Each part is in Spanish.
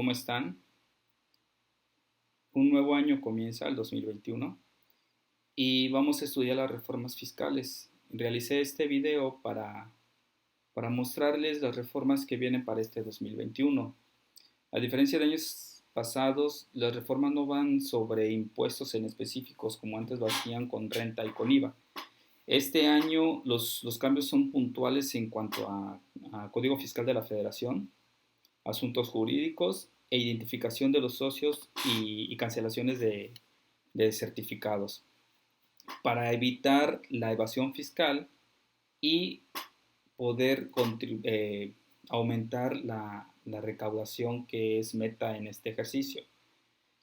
¿Cómo están? Un nuevo año comienza, el 2021, y vamos a estudiar las reformas fiscales. Realicé este video para mostrarles las reformas que vienen para este 2021. A diferencia de años pasados, las reformas no van sobre impuestos en específicos como antes lo hacían con renta y con IVA. Este año los cambios son puntuales en cuanto a Código Fiscal de la Federación, asuntos jurídicos e identificación de los socios y cancelaciones de certificados para evitar la evasión fiscal y poder aumentar la recaudación que es meta en este ejercicio.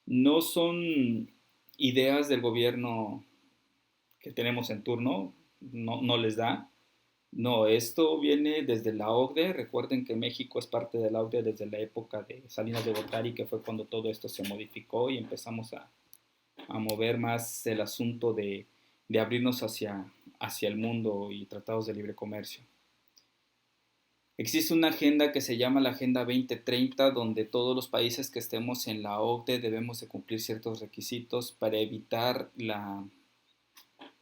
No son ideas del gobierno que tenemos en turno, no les da. No, esto viene desde la OCDE. Recuerden que México es parte de la OCDE desde la época de Salinas de Gortari, que fue cuando todo esto se modificó y empezamos a mover más el asunto de abrirnos hacia el mundo y tratados de libre comercio. Existe una agenda que se llama la Agenda 2030, donde todos los países que estemos en la OCDE debemos de cumplir ciertos requisitos para evitar la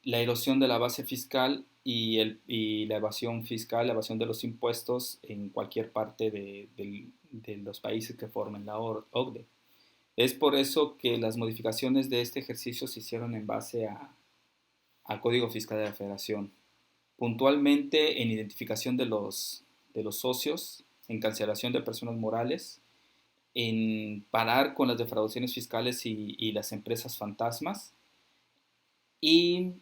erosión de la base fiscal y la evasión fiscal, la evasión de los impuestos en cualquier parte de los países que formen la OCDE. Es por eso que las modificaciones de este ejercicio se hicieron en base al Código Fiscal de la Federación, puntualmente en identificación de los socios, en cancelación de personas morales, en parar con las defraudaciones fiscales y las empresas fantasmas, y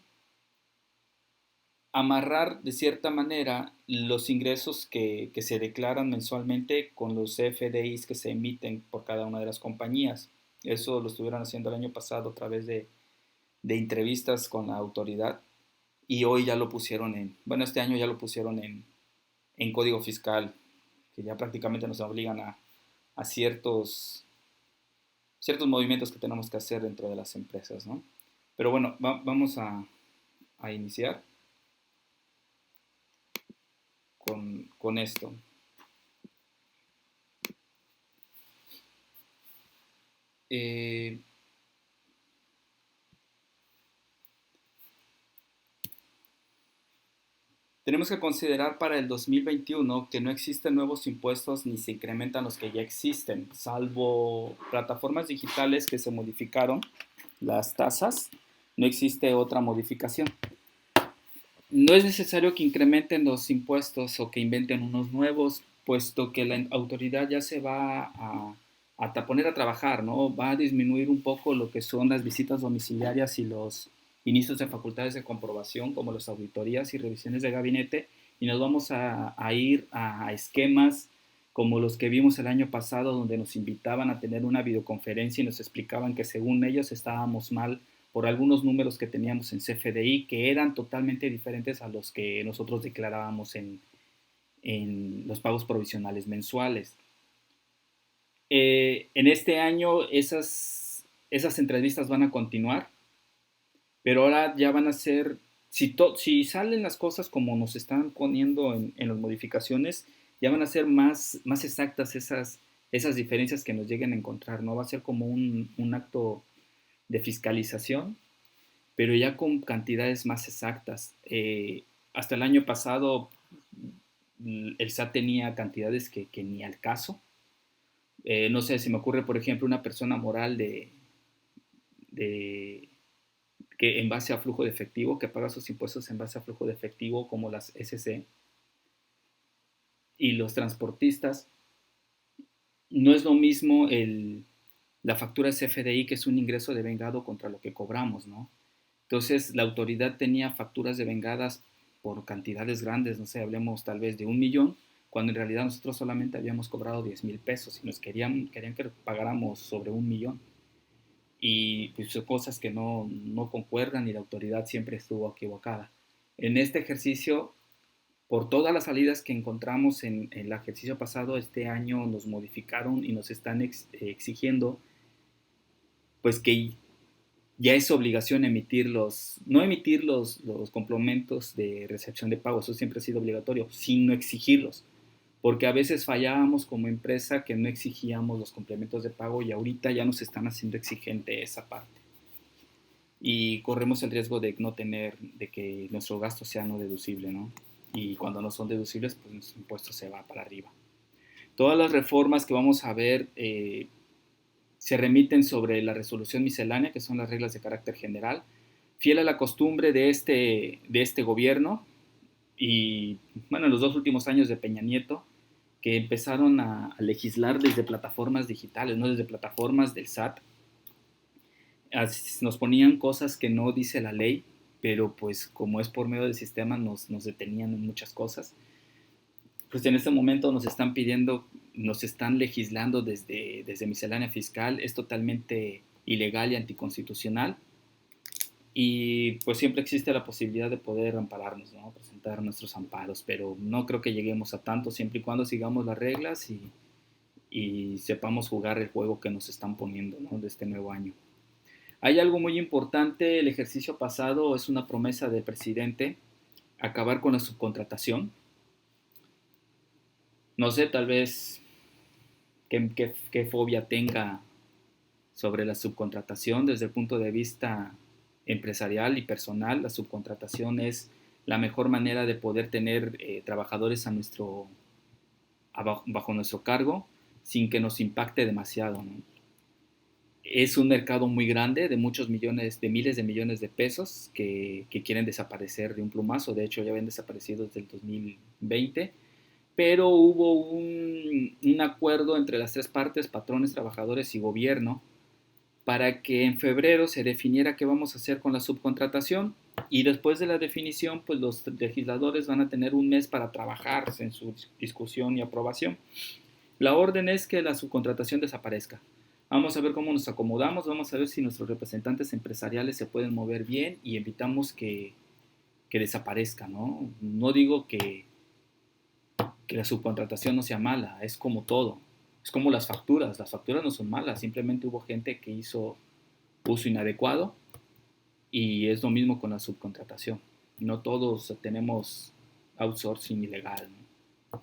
amarrar de cierta manera los ingresos que se declaran mensualmente con los CFDIs que se emiten por cada una de las compañías. Eso lo estuvieron haciendo el año pasado a través de entrevistas con la autoridad, y hoy ya lo pusieron este año ya lo pusieron en código fiscal, que ya prácticamente nos obligan a ciertos movimientos que tenemos que hacer dentro de las empresas, ¿no? Pero bueno, vamos a iniciar con esto. Eh, Tenemos que considerar para el 2021 que no existen nuevos impuestos ni se incrementan los que ya existen, salvo plataformas digitales que se modificaron las tasas. No existe otra modificación. No es necesario que incrementen los impuestos o que inventen unos nuevos, puesto que la autoridad ya se va a poner a trabajar, ¿no? Va a disminuir un poco lo que son las visitas domiciliarias y los inicios de facultades de comprobación, como las auditorías y revisiones de gabinete, y nos vamos a ir a esquemas como los que vimos el año pasado, donde nos invitaban a tener una videoconferencia y nos explicaban que según ellos estábamos mal por algunos números que teníamos en CFDI que eran totalmente diferentes a los que nosotros declarábamos en los pagos provisionales mensuales. En este año esas entrevistas van a continuar, pero ahora ya van a ser, si salen las cosas como nos están poniendo en las modificaciones, ya van a ser más exactas esas diferencias que nos lleguen a encontrar, ¿no? Va a ser como un acto de fiscalización, pero ya con cantidades más exactas. Hasta el año pasado el SAT tenía cantidades que ni al caso. No sé, si me ocurre, por ejemplo, una persona moral de que en base a flujo de efectivo, que paga sus impuestos en base a flujo de efectivo, como las SC y los transportistas. No es lo mismo la factura CFDI, que es un ingreso devengado contra lo que cobramos, ¿no? Entonces, la autoridad tenía facturas devengadas por cantidades grandes, no sé, hablemos tal vez de 1 millón, cuando en realidad nosotros solamente habíamos cobrado 10,000 pesos y nos querían que pagáramos sobre 1 millón. Y pues son cosas que no concuerdan y la autoridad siempre estuvo equivocada. En este ejercicio, por todas las salidas que encontramos en el ejercicio pasado, este año nos modificaron y nos están exigiendo pues que ya es obligación no emitir los complementos de recepción de pago, eso siempre ha sido obligatorio, sino exigirlos, porque a veces fallábamos como empresa que no exigíamos los complementos de pago y ahorita ya nos están haciendo exigente esa parte. Y corremos el riesgo de no tener, de que nuestro gasto sea no deducible, ¿no? Y cuando no son deducibles, pues nuestro impuesto se va para arriba. Todas las reformas que vamos a ver se remiten sobre la resolución miscelánea, que son las reglas de carácter general, fiel a la costumbre de este gobierno y, bueno, en los 2 últimos años de Peña Nieto, que empezaron a legislar desde plataformas digitales, no desde plataformas del SAT. Nos ponían cosas que no dice la ley, pero pues como es por medio del sistema nos detenían en muchas cosas. Pues en este momento nos están pidiendo, nos están legislando desde miscelánea fiscal, es totalmente ilegal y anticonstitucional. Y pues siempre existe la posibilidad de poder ampararnos, ¿no? Presentar nuestros amparos, pero no creo que lleguemos a tanto siempre y cuando sigamos las reglas y sepamos jugar el juego que nos están poniendo, ¿no? De este nuevo año. Hay algo muy importante, el ejercicio pasado es una promesa del presidente, acabar con la subcontratación. No sé, tal vez qué fobia tenga sobre la subcontratación desde el punto de vista empresarial y personal. La subcontratación es la mejor manera de poder tener trabajadores bajo nuestro cargo sin que nos impacte demasiado, ¿no? Es un mercado muy grande de muchos millones, de miles de millones de pesos que quieren desaparecer de un plumazo. De hecho, ya habían desaparecido desde el 2020, pero hubo un acuerdo entre las tres partes, patrones, trabajadores y gobierno, para que en febrero se definiera qué vamos a hacer con la subcontratación y después de la definición, pues los legisladores van a tener un mes para trabajar en su discusión y aprobación. La orden es que la subcontratación desaparezca. Vamos a ver cómo nos acomodamos, vamos a ver si nuestros representantes empresariales se pueden mover bien y evitamos que desaparezca, ¿no? No digo que la subcontratación no sea mala, es como todo. Es como las facturas no son malas, simplemente hubo gente que hizo uso inadecuado y es lo mismo con la subcontratación. No todos tenemos outsourcing ilegal, ¿no?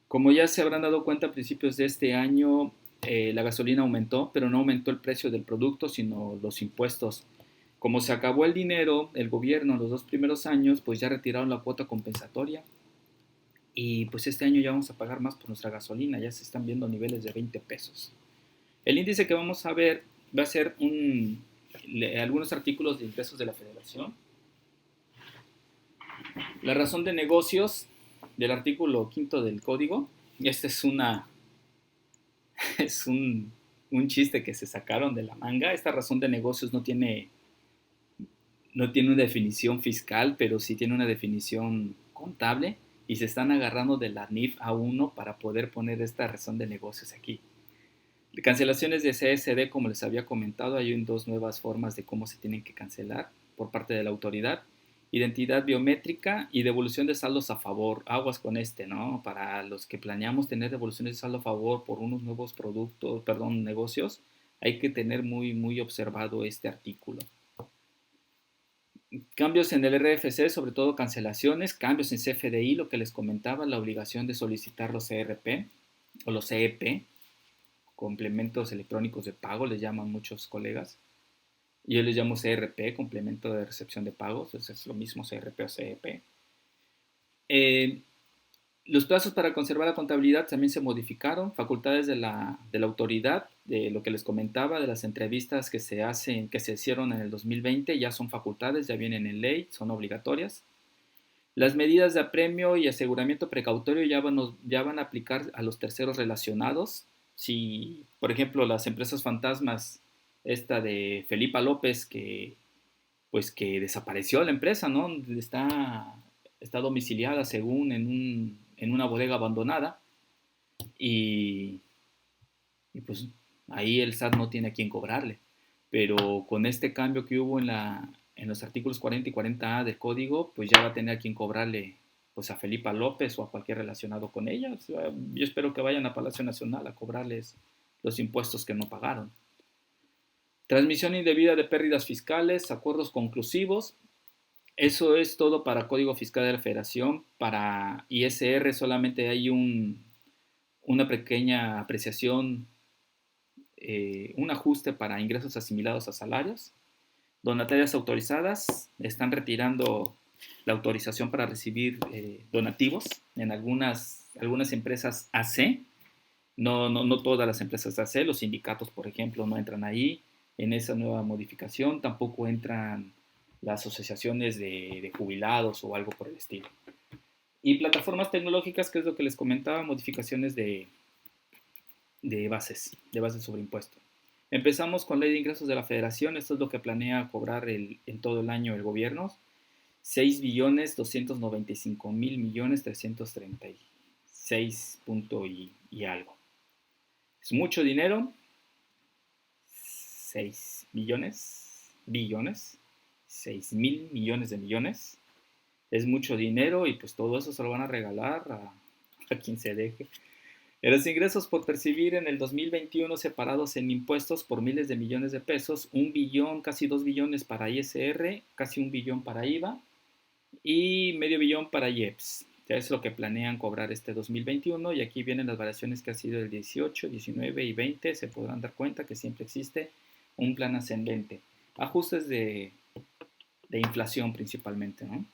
Como ya se habrán dado cuenta, a principios de este año la gasolina aumentó, pero no aumentó el precio del producto, sino los impuestos. Como se acabó el dinero, el gobierno en los 2 primeros años, pues ya retiraron la cuota compensatoria y pues este año ya vamos a pagar más por nuestra gasolina, ya se están viendo niveles de 20 pesos. El índice que vamos a ver va a ser algunos artículos de ingresos de la Federación. La razón de negocios del artículo 5 del código, este es un chiste que se sacaron de la manga. Esta razón de negocios no tiene una definición fiscal, pero sí tiene una definición contable y se están agarrando de la NIF A1 para poder poner esta razón de negocios aquí. Cancelaciones de CSD, como les había comentado, hay dos nuevas formas de cómo se tienen que cancelar por parte de la autoridad. Identidad biométrica y devolución de saldos a favor. Aguas con ¿no? Para los que planeamos tener devoluciones de saldo a favor por unos nuevos negocios, hay que tener muy, muy observado este artículo. Cambios en el RFC, sobre todo cancelaciones, cambios en CFDI, lo que les comentaba, la obligación de solicitar los CRP o los CEP, complementos electrónicos de pago, les llaman muchos colegas. Yo les llamo CRP, complemento de recepción de pagos, es lo mismo CRP o CEP. Los plazos para conservar la contabilidad también se modificaron, facultades de la autoridad, de lo que les comentaba, de las entrevistas que se hicieron en el 2020, ya son facultades, ya vienen en ley, son obligatorias. Las medidas de apremio y aseguramiento precautorio ya van a aplicar a los terceros relacionados. Si, por ejemplo, las empresas fantasmas, esta de Felipa López, que desapareció la empresa, ¿no? Está domiciliada según en una bodega abandonada y pues ahí el SAT no tiene a quién cobrarle. Pero con este cambio que hubo en los artículos 40 y 40A del código, pues ya va a tener a quien cobrarle pues a Felipa López o a cualquier relacionado con ella. O sea, yo espero que vayan a Palacio Nacional a cobrarles los impuestos que no pagaron. Transmisión indebida de pérdidas fiscales, acuerdos conclusivos. Eso es todo para Código Fiscal de la Federación. Para ISR solamente hay un una pequeña apreciación, un ajuste para ingresos asimilados a salarios. Donatarias autorizadas están retirando la autorización para recibir donativos en algunas empresas AC. No todas las empresas AC, los sindicatos, por ejemplo, no entran ahí en esa nueva modificación. Tampoco entran las asociaciones de jubilados o algo por el estilo. Y plataformas tecnológicas, que es lo que les comentaba, modificaciones de bases sobre impuesto. Empezamos con Ley de Ingresos de la Federación. Esto es lo que planea cobrar en todo el año el gobierno. 6.295.000.336 punto y algo. Es mucho dinero. 6 billones, 6.000 millones de millones. Es mucho dinero y pues todo eso se lo van a regalar a quien se deje. Los ingresos por percibir en el 2021 separados en impuestos por miles de millones de pesos, 1 billón, casi 2 billones para ISR, casi 1 billón para IVA y medio billón para IEPS. Ya es lo que planean cobrar este 2021 y aquí vienen las variaciones que ha sido el 18, 19 y 20. Se podrán dar cuenta que siempre existe un plan ascendente. Ajustes de inflación principalmente, ¿no?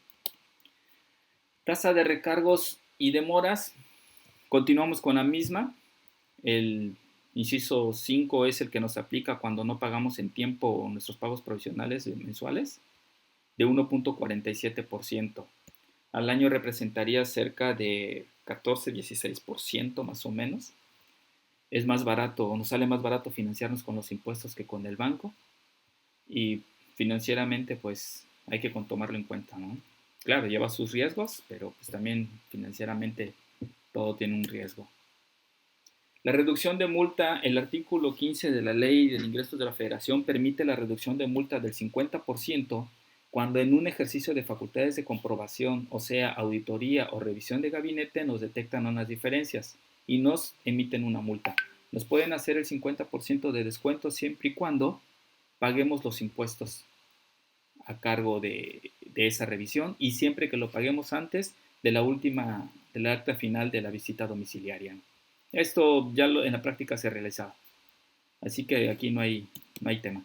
Tasa de recargos y demoras. Continuamos con la misma. El inciso 5 es el que nos aplica cuando no pagamos en tiempo nuestros pagos provisionales mensuales, de 1.47%. Al año representaría cerca de 14-16% más o menos. Es más barato, nos sale más barato financiarnos con los impuestos que con el banco. Y financieramente pues hay que tomarlo en cuenta, ¿no? Claro, lleva sus riesgos, pero pues también financieramente todo tiene un riesgo. La reducción de multa, el artículo 15 de la Ley de Ingresos de la Federación permite la reducción de multa del 50% cuando en un ejercicio de facultades de comprobación, o sea, auditoría o revisión de gabinete, nos detectan unas diferencias y nos emiten una multa. Nos pueden hacer el 50% de descuento siempre y cuando paguemos los impuestos a cargo de esa revisión y siempre que lo paguemos antes de la acta final de la visita domiciliaria. Esto ya en la práctica se realizaba, así que aquí no hay tema.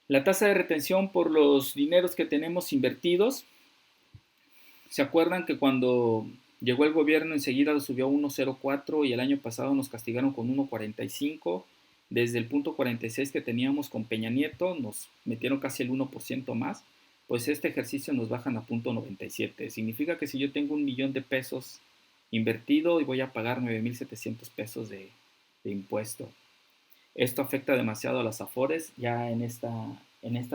La tasa de retención por los dineros que tenemos invertidos. ¿Se acuerdan que cuando llegó el gobierno enseguida lo subió a 1.04 y el año pasado nos castigaron con 1.45? Desde el punto 46 que teníamos con Peña Nieto nos metieron casi el 1% más. Pues este ejercicio nos bajan a 0.97. Significa que si yo tengo 1 millón de pesos invertido y voy a pagar 9.700 pesos de impuesto. Esto afecta demasiado a las Afores. Ya en esta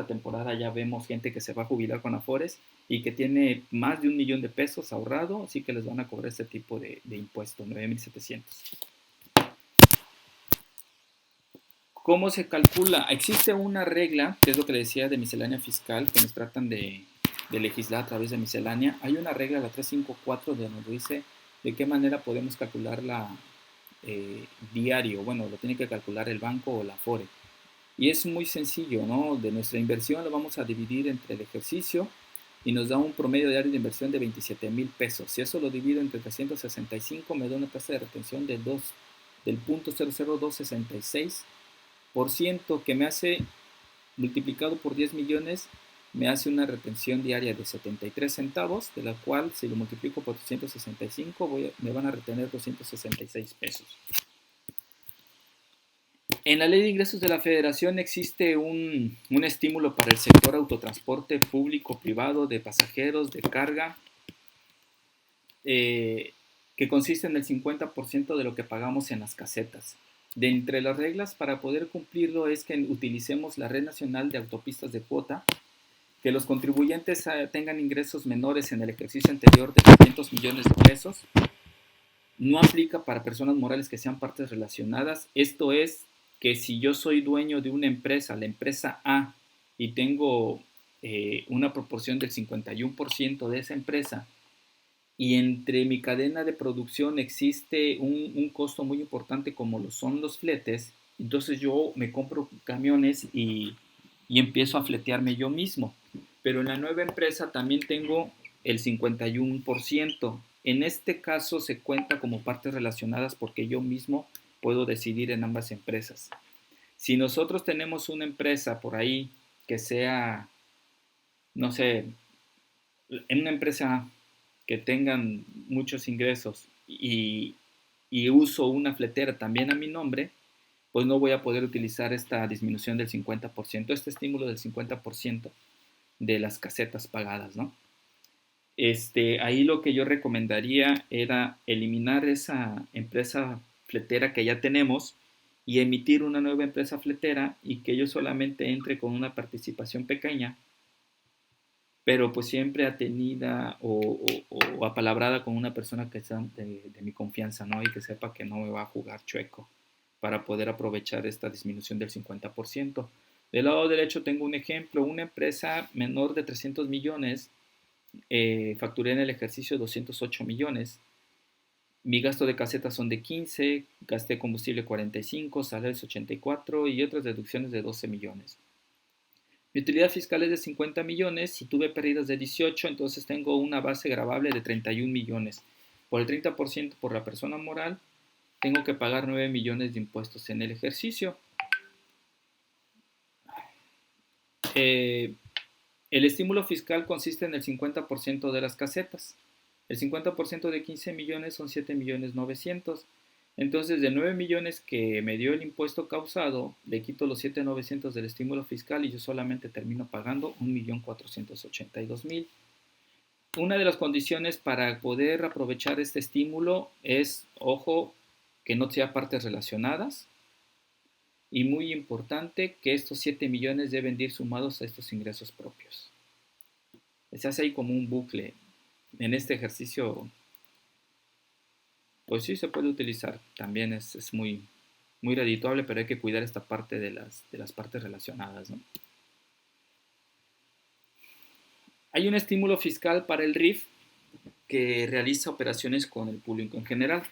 temporada ya vemos gente que se va a jubilar con Afores y que tiene más de 1 millón de pesos ahorrado, así que les van a cobrar este tipo de impuesto, 9.700. ¿Cómo se calcula? Existe una regla, que es lo que le decía de miscelánea fiscal, que nos tratan de legislar a través de miscelánea. Hay una regla, la 354, donde nos dice de qué manera podemos calcularla diario. Bueno, lo tiene que calcular el banco o la Afore. Y es muy sencillo, ¿no? De nuestra inversión lo vamos a dividir entre el ejercicio y nos da un promedio diario de inversión de 27,000 pesos. Si eso lo divido entre 365, me da una tasa de retención del 0.00266%, que me hace, multiplicado por 10 millones, me hace una retención diaria de 73 centavos, de la cual si lo multiplico por 365 me van a retener 266 pesos. En la Ley de Ingresos de la Federación existe un estímulo para el sector autotransporte público-privado de pasajeros, de carga, que consiste en el 50% de lo que pagamos en las casetas. De entre las reglas para poder cumplirlo es que utilicemos la Red Nacional de Autopistas de Cuota, que los contribuyentes tengan ingresos menores en el ejercicio anterior de 500 millones de pesos. No aplica para personas morales que sean partes relacionadas. Esto es que si yo soy dueño de una empresa, la empresa A, y tengo una proporción del 51% de esa empresa, y entre mi cadena de producción existe un costo muy importante como lo son los fletes, entonces yo me compro camiones y empiezo a fletearme yo mismo. Pero en la nueva empresa también tengo el 51%. En este caso se cuenta como partes relacionadas porque yo mismo puedo decidir en ambas empresas. Si nosotros tenemos una empresa por ahí que sea, no sé, en una empresa que tengan muchos ingresos y uso una fletera también a mi nombre, pues no voy a poder utilizar esta disminución del 50%, este estímulo del 50% de las casetas pagadas, ¿no? Ahí lo que yo recomendaría era eliminar esa empresa fletera que ya tenemos y emitir una nueva empresa fletera y que yo solamente entre con una participación pequeña, pero pues siempre atenida o apalabrada con una persona que sea de mi confianza, ¿no? Y que sepa que no me va a jugar chueco para poder aprovechar esta disminución del 50%. Del lado derecho tengo un ejemplo, una empresa menor de 300 millones, facturé en el ejercicio 208 millones, mi gasto de casetas son de 15, gasté combustible 45, salarios 84 y otras deducciones de 12 millones. Mi utilidad fiscal es de 50 millones, si tuve pérdidas de 18, entonces tengo una base gravable de 31 millones. Por el 30% por la persona moral, tengo que pagar 9 millones de impuestos en el ejercicio. Eh, el estímulo fiscal consiste en el 50% de las casetas. El 50% de 15 millones son 7 millones 900. Entonces, de 9 millones que me dio el impuesto causado, le quito los 7,900 del estímulo fiscal y yo solamente termino pagando 1,482,000. Una de las condiciones para poder aprovechar este estímulo es, ojo, que no sea partes relacionadas y muy importante que estos 7 millones deben de ir sumados a estos ingresos propios. Se hace ahí como un bucle. En este ejercicio, pues sí se puede utilizar. También es muy, muy redituable, pero hay que cuidar esta parte de las partes relacionadas, ¿no? Hay un estímulo fiscal para el RIF que realiza operaciones con el público en general.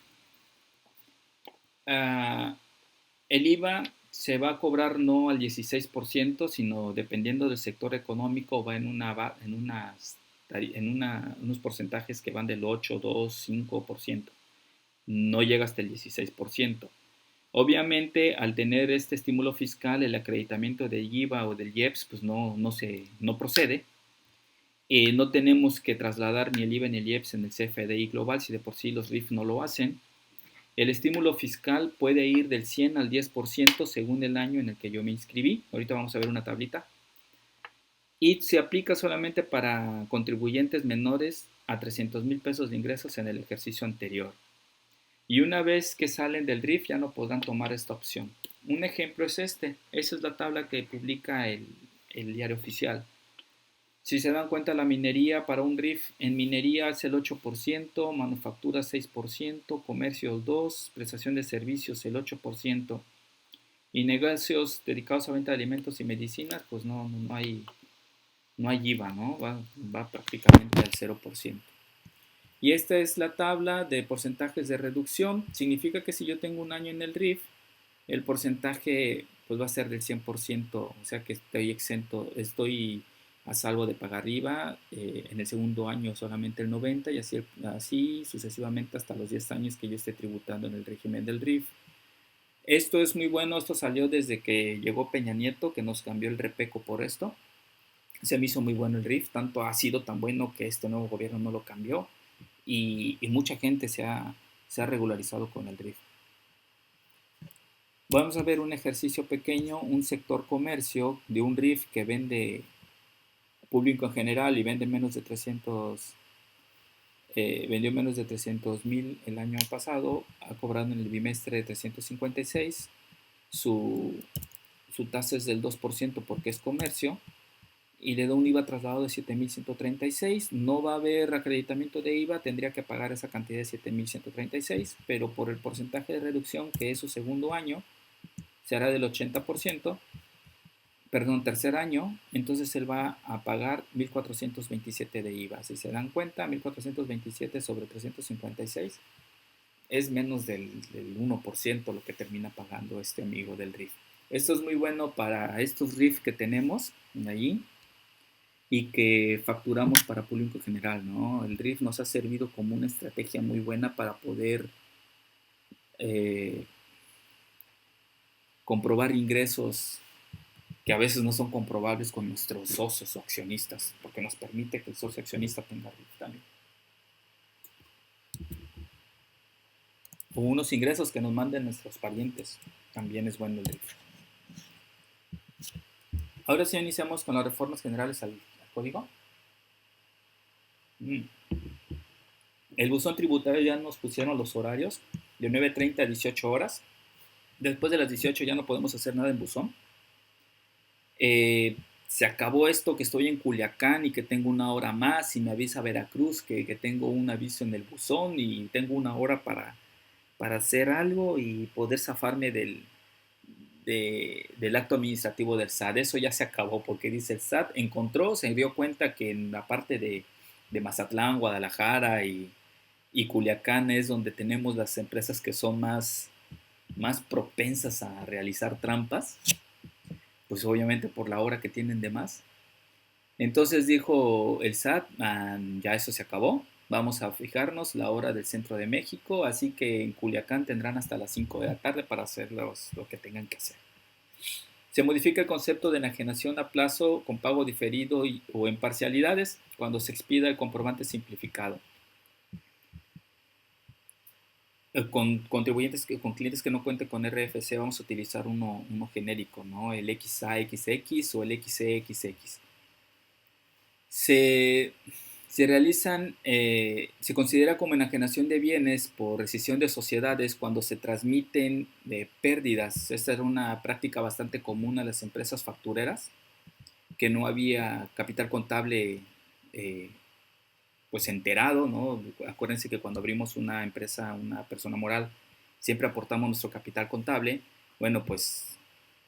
El IVA se va a cobrar no al 16%, sino dependiendo del sector económico, va unos porcentajes que van del 8, 2, 5%. No llega hasta el 16%. Obviamente, al tener este estímulo fiscal, el acreditamiento del IVA o del IEPS pues no procede. No tenemos que trasladar ni el IVA ni el IEPS en el CFDI global, si de por sí los RIF no lo hacen. El estímulo fiscal puede ir del 100 al 10% según el año en el que yo me inscribí. Ahorita vamos a ver una tablita. Y se aplica solamente para contribuyentes menores a 300,000 pesos de ingresos en el ejercicio anterior. Y una vez que salen del RIF ya no podrán tomar esta opción. Un ejemplo es este. Esa es la tabla que publica el diario oficial. Si se dan cuenta, la minería para un RIF en minería es el 8%, manufactura 6%, comercio 2%, prestación de servicios el 8%, y negocios dedicados a venta de alimentos y medicinas, pues no hay IVA, ¿no? Va prácticamente al 0%. Y esta es la tabla de porcentajes de reducción. Significa que si yo tengo un año en el RIF, el porcentaje pues va a ser del 100%, o sea que estoy exento, estoy a salvo de pagar IVA, en el segundo año solamente el 90% y así sucesivamente hasta los 10 años que yo esté tributando en el régimen del RIF. Esto es muy bueno, esto salió desde que llegó Peña Nieto, que nos cambió el repeco por esto. Se me hizo muy bueno el RIF, tanto ha sido tan bueno que este nuevo gobierno no lo cambió y mucha gente se ha regularizado con el RIF. Vamos a ver un ejercicio pequeño, un sector comercio de un RIF que vende público en general y vende menos de 300, vendió menos de 300,000 el año pasado, ha cobrado en el bimestre de 356, su tasa es del 2% porque es comercio y le da un IVA trasladado de 7,136. No va a haber acreditamiento de IVA, tendría que pagar esa cantidad de 7,136, pero por el porcentaje de reducción que es su segundo año, será del 80%, perdón, tercer año, entonces él va a pagar 1,427 de IVA. Si se dan cuenta, 1,427 sobre 356 es menos del 1% lo que termina pagando este amigo del RIF. Esto es muy bueno para estos RIF que tenemos allí. y que facturamos para público general, ¿no? El RIF nos ha servido como una estrategia muy buena para poder eh, comprobar ingresos que a veces no son comprobables con nuestros socios o accionistas, porque nos permite que el socio accionista tenga RIF también. O unos ingresos que nos manden nuestros parientes, también es bueno el RIF. Ahora sí iniciamos con las reformas generales al código. El buzón tributario ya nos pusieron los horarios de 9:30 a 18 horas. Después de las 18 ya no podemos hacer nada en buzón. Se acabó esto que estoy en Culiacán y que tengo una hora más y me avisa Veracruz que tengo un aviso en el buzón y tengo una hora para hacer algo y poder zafarme del acto administrativo del SAT. Eso ya se acabó porque dice el SAT encontró, se dio cuenta que en la parte de Mazatlán, Guadalajara y Culiacán es donde tenemos las empresas que son más propensas a realizar trampas, pues obviamente por la hora que tienen de más. Entonces dijo el SAT, ya eso se acabó, vamos a fijarnos la hora del centro de México, así que en Culiacán tendrán hasta las 5 de la tarde para hacer lo que tengan que hacer. Se modifica el concepto de enajenación a plazo con pago diferido o en parcialidades cuando se expida el comprobante simplificado. Con contribuyentes, con clientes que no cuenten con RFC, vamos a utilizar uno genérico, ¿no? El XAXX o el XCXX. Se, se considera como enajenación de bienes por rescisión de sociedades cuando se transmiten pérdidas. Esta era una práctica bastante común a las empresas factureras, que no había capital contable pues enterado, ¿no? Acuérdense que cuando abrimos una empresa, una persona moral, siempre aportamos nuestro capital contable. Bueno, pues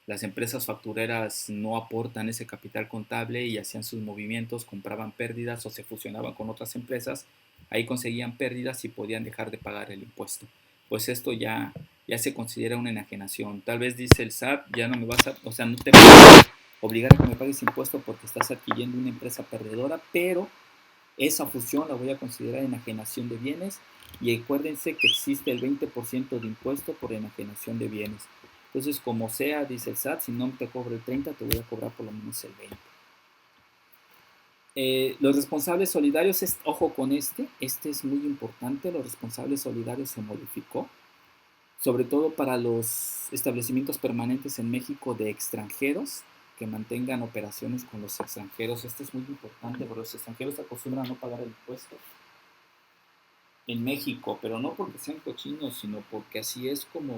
las empresas factureras no aportan ese capital contable y hacían sus movimientos, compraban pérdidas o se fusionaban con otras empresas. Ahí conseguían pérdidas y podían dejar de pagar el impuesto. Pues esto ya se considera una enajenación. Tal vez dice el SAT, ya no me vas a, o sea, no te puedo obligar a que me pagues impuesto porque estás adquiriendo una empresa perdedora, pero esa fusión la voy a considerar enajenación de bienes y acuérdense que existe el 20% de impuesto por enajenación de bienes. Entonces, como sea, dice el SAT, si no te cobro el 30, te voy a cobrar por lo menos el 20. Los responsables solidarios, ojo con este es muy importante, los responsables solidarios se modificó, sobre todo para los establecimientos permanentes en México de extranjeros, que mantengan operaciones con los extranjeros. Esto es muy importante porque los extranjeros acostumbran a no pagar el impuesto en México, pero no porque sean cochinos, sino porque así es como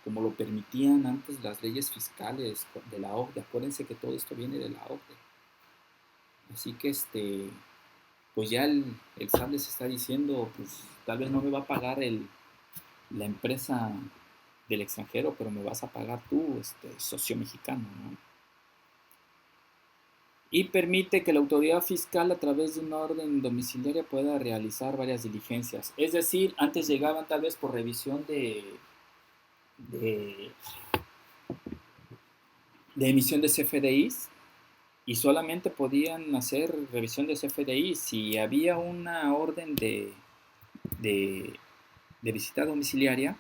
lo permitían antes las leyes fiscales de la OCDE. Acuérdense que todo esto viene de la OCDE. Así que pues ya el SAT les está diciendo, pues tal vez no me va a pagar la empresa del extranjero, pero me vas a pagar tú, socio mexicano, ¿no? Y permite que la autoridad fiscal a través de una orden domiciliaria pueda realizar varias diligencias. Es decir, antes llegaban tal vez por revisión de, de emisión de CFDIs y solamente podían hacer revisión de CFDIs si había una orden de, de visita domiciliaria,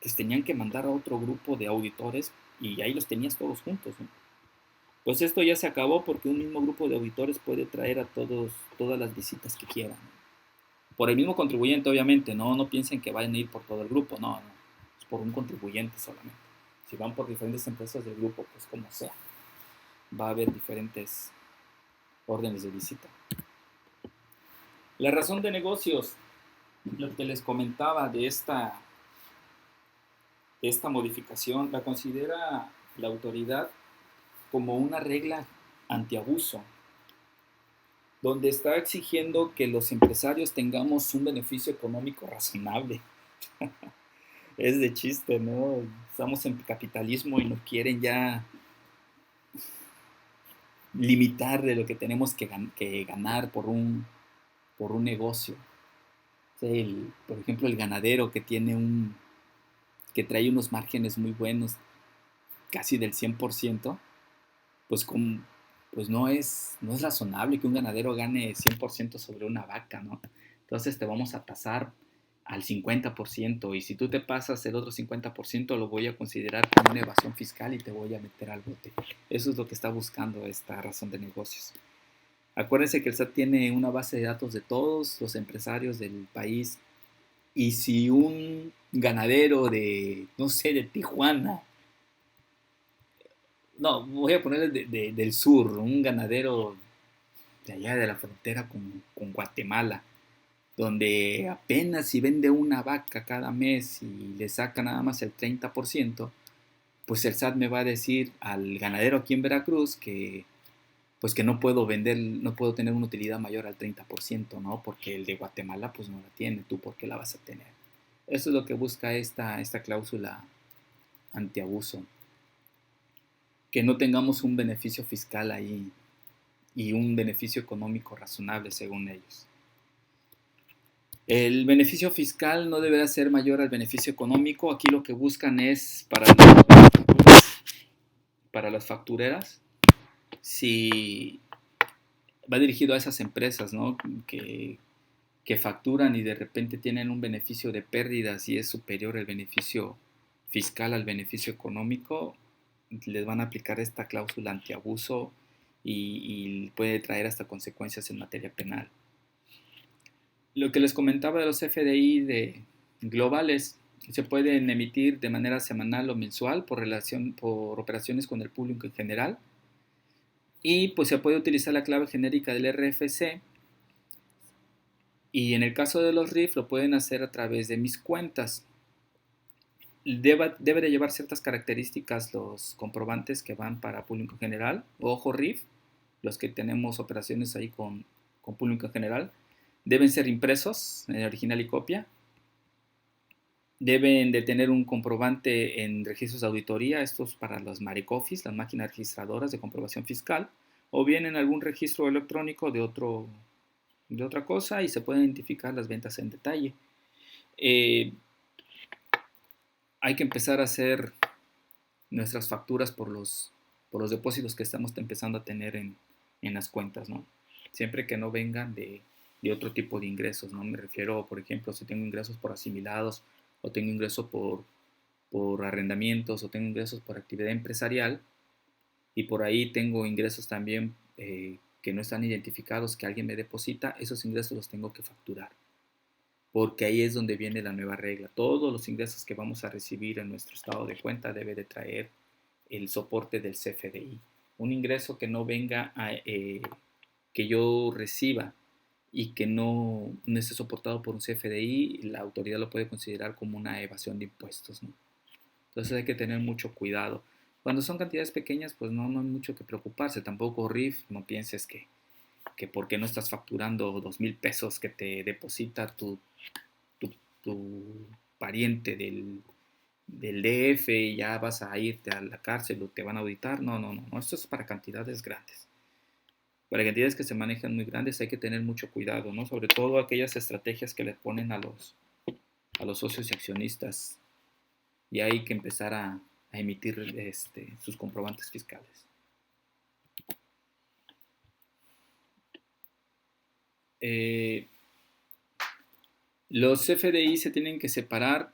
pues tenían que mandar a otro grupo de auditores y ahí los tenías todos juntos, ¿no? Pues esto ya se acabó porque un mismo grupo de auditores puede traer a todas las visitas que quieran. Por el mismo contribuyente, obviamente, no piensen que vayan a ir por todo el grupo, no, es por un contribuyente solamente. Si van por diferentes empresas del grupo, pues como sea, va a haber diferentes órdenes de visita. La razón de negocios, lo que les comentaba de esta modificación, la considera la autoridad como una regla antiabuso, donde está exigiendo que los empresarios tengamos un beneficio económico razonable. Es de chiste, ¿no? Estamos en capitalismo y nos quieren ya limitar de lo que tenemos que ganar por un negocio. O sea, por ejemplo, el ganadero que trae unos márgenes muy buenos, casi del 100%, pues pues no es razonable que un ganadero gane 100% sobre una vaca, ¿no? Entonces te vamos a tasar al 50% y si tú te pasas el otro 50% lo voy a considerar como una evasión fiscal y te voy a meter al bote. Eso es lo que está buscando esta razón de negocios. Acuérdense que el SAT tiene una base de datos de todos los empresarios del país y si un ganadero de, no sé, de Tijuana, no, voy a ponerle del sur, un ganadero de allá de la frontera con Guatemala, donde apenas si vende una vaca cada mes y le saca nada más el 30%, pues el SAT me va a decir al ganadero aquí en Veracruz que pues que no puedo vender, no puedo tener una utilidad mayor al 30%, ¿no? Porque el de Guatemala pues no la tiene, tú por qué la vas a tener. Eso es lo que busca esta cláusula antiabuso, que no tengamos un beneficio fiscal ahí y un beneficio económico razonable según ellos. El beneficio fiscal no deberá ser mayor al beneficio económico. Aquí lo que buscan es para las factureras, si va dirigido a esas empresas, ¿no? que facturan y de repente tienen un beneficio de pérdidas y es superior el beneficio fiscal al beneficio económico, les van a aplicar esta cláusula antiabuso y puede traer hasta consecuencias en materia penal. Lo que les comentaba de los FDI globales se pueden emitir de manera semanal o mensual por operaciones con el público en general y pues se puede utilizar la clave genérica del RFC y en el caso de los RIF lo pueden hacer a través de mis cuentas. Debe de llevar ciertas características los comprobantes que van para público en general. Ojo RIF, los que tenemos operaciones ahí con público en general, deben ser impresos en original y copia. Deben de tener un comprobante en registros de auditoría, estos para las Maricofis, las máquinas registradoras de comprobación fiscal, o bien en algún registro electrónico de otra cosa y se pueden identificar las ventas en detalle. Hay que empezar a hacer nuestras facturas por los depósitos que estamos empezando a tener en las cuentas, ¿no? Siempre que no vengan de otro tipo de ingresos, ¿no? Me refiero, por ejemplo, si tengo ingresos por asimilados o tengo ingresos por arrendamientos o tengo ingresos por actividad empresarial y por ahí tengo ingresos también que no están identificados, que alguien me deposita, esos ingresos los tengo que facturar. Porque ahí es donde viene la nueva regla. Todos los ingresos que vamos a recibir en nuestro estado de cuenta debe de traer el soporte del CFDI. Un ingreso que no venga que yo reciba y que no esté soportado por un CFDI, la autoridad lo puede considerar como una evasión de impuestos, ¿no? Entonces hay que tener mucho cuidado. Cuando son cantidades pequeñas, pues no hay mucho que preocuparse. Tampoco RIF, no pienses que porque no estás facturando 2,000 pesos que te deposita tu, tu pariente del DF y ya vas a irte a la cárcel o te van a auditar. No, esto es para cantidades grandes. Para cantidades que se manejan muy grandes hay que tener mucho cuidado, ¿no? Sobre todo aquellas estrategias que le ponen a los socios y accionistas y hay que empezar a emitir sus comprobantes fiscales. Los FDI se tienen que separar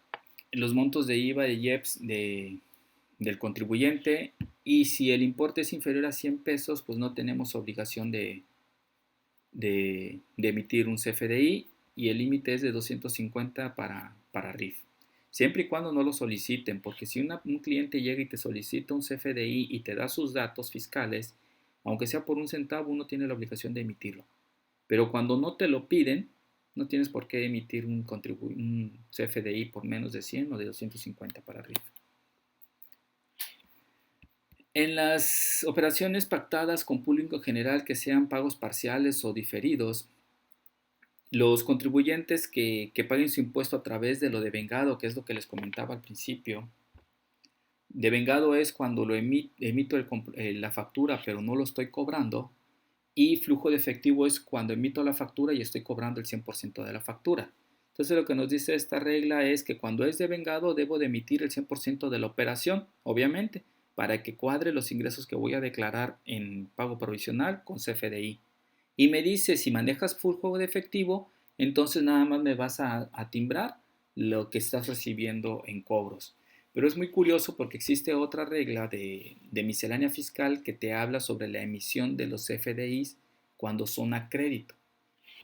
los montos de IVA, de IEPS del contribuyente y si el importe es inferior a 100 pesos, pues no tenemos obligación de emitir un CFDI y el límite es de 250 para RIF. Siempre y cuando no lo soliciten, porque si un cliente llega y te solicita un CFDI y te da sus datos fiscales, aunque sea por un centavo, uno tiene la obligación de emitirlo. Pero cuando no te lo piden, no tienes por qué emitir un CFDI por menos de 100 o de 250 para RIF. En las operaciones pactadas con público general que sean pagos parciales o diferidos, los contribuyentes que paguen su impuesto a través de lo devengado, que es lo que les comentaba al principio, devengado es cuando emito la factura pero no lo estoy cobrando, y flujo de efectivo es cuando emito la factura y estoy cobrando el 100% de la factura. Entonces lo que nos dice esta regla es que cuando es devengado debo de emitir el 100% de la operación, obviamente, para que cuadre los ingresos que voy a declarar en pago provisional con CFDI. Y me dice, si manejas flujo de efectivo, entonces nada más me vas a timbrar lo que estás recibiendo en cobros. Pero es muy curioso porque existe otra regla de miscelánea fiscal que te habla sobre la emisión de los CFDIs cuando son a crédito,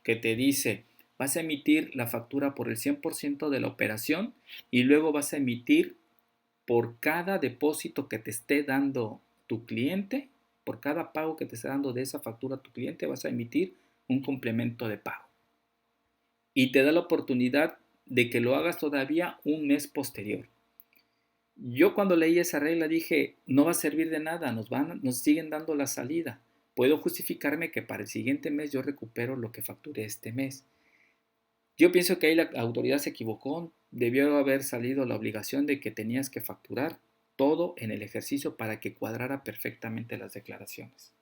que te dice, vas a emitir la factura por el 100% de la operación y luego vas a emitir por cada depósito que te esté dando tu cliente, por cada pago que te esté dando de esa factura a tu cliente, vas a emitir un complemento de pago. Y te da la oportunidad de que lo hagas todavía un mes posterior. Yo cuando leí esa regla dije, no va a servir de nada, nos siguen dando la salida. Puedo justificarme que para el siguiente mes yo recupero lo que facturé este mes. Yo pienso que ahí la autoridad se equivocó, debió haber salido la obligación de que tenías que facturar todo en el ejercicio para que cuadrara perfectamente las declaraciones.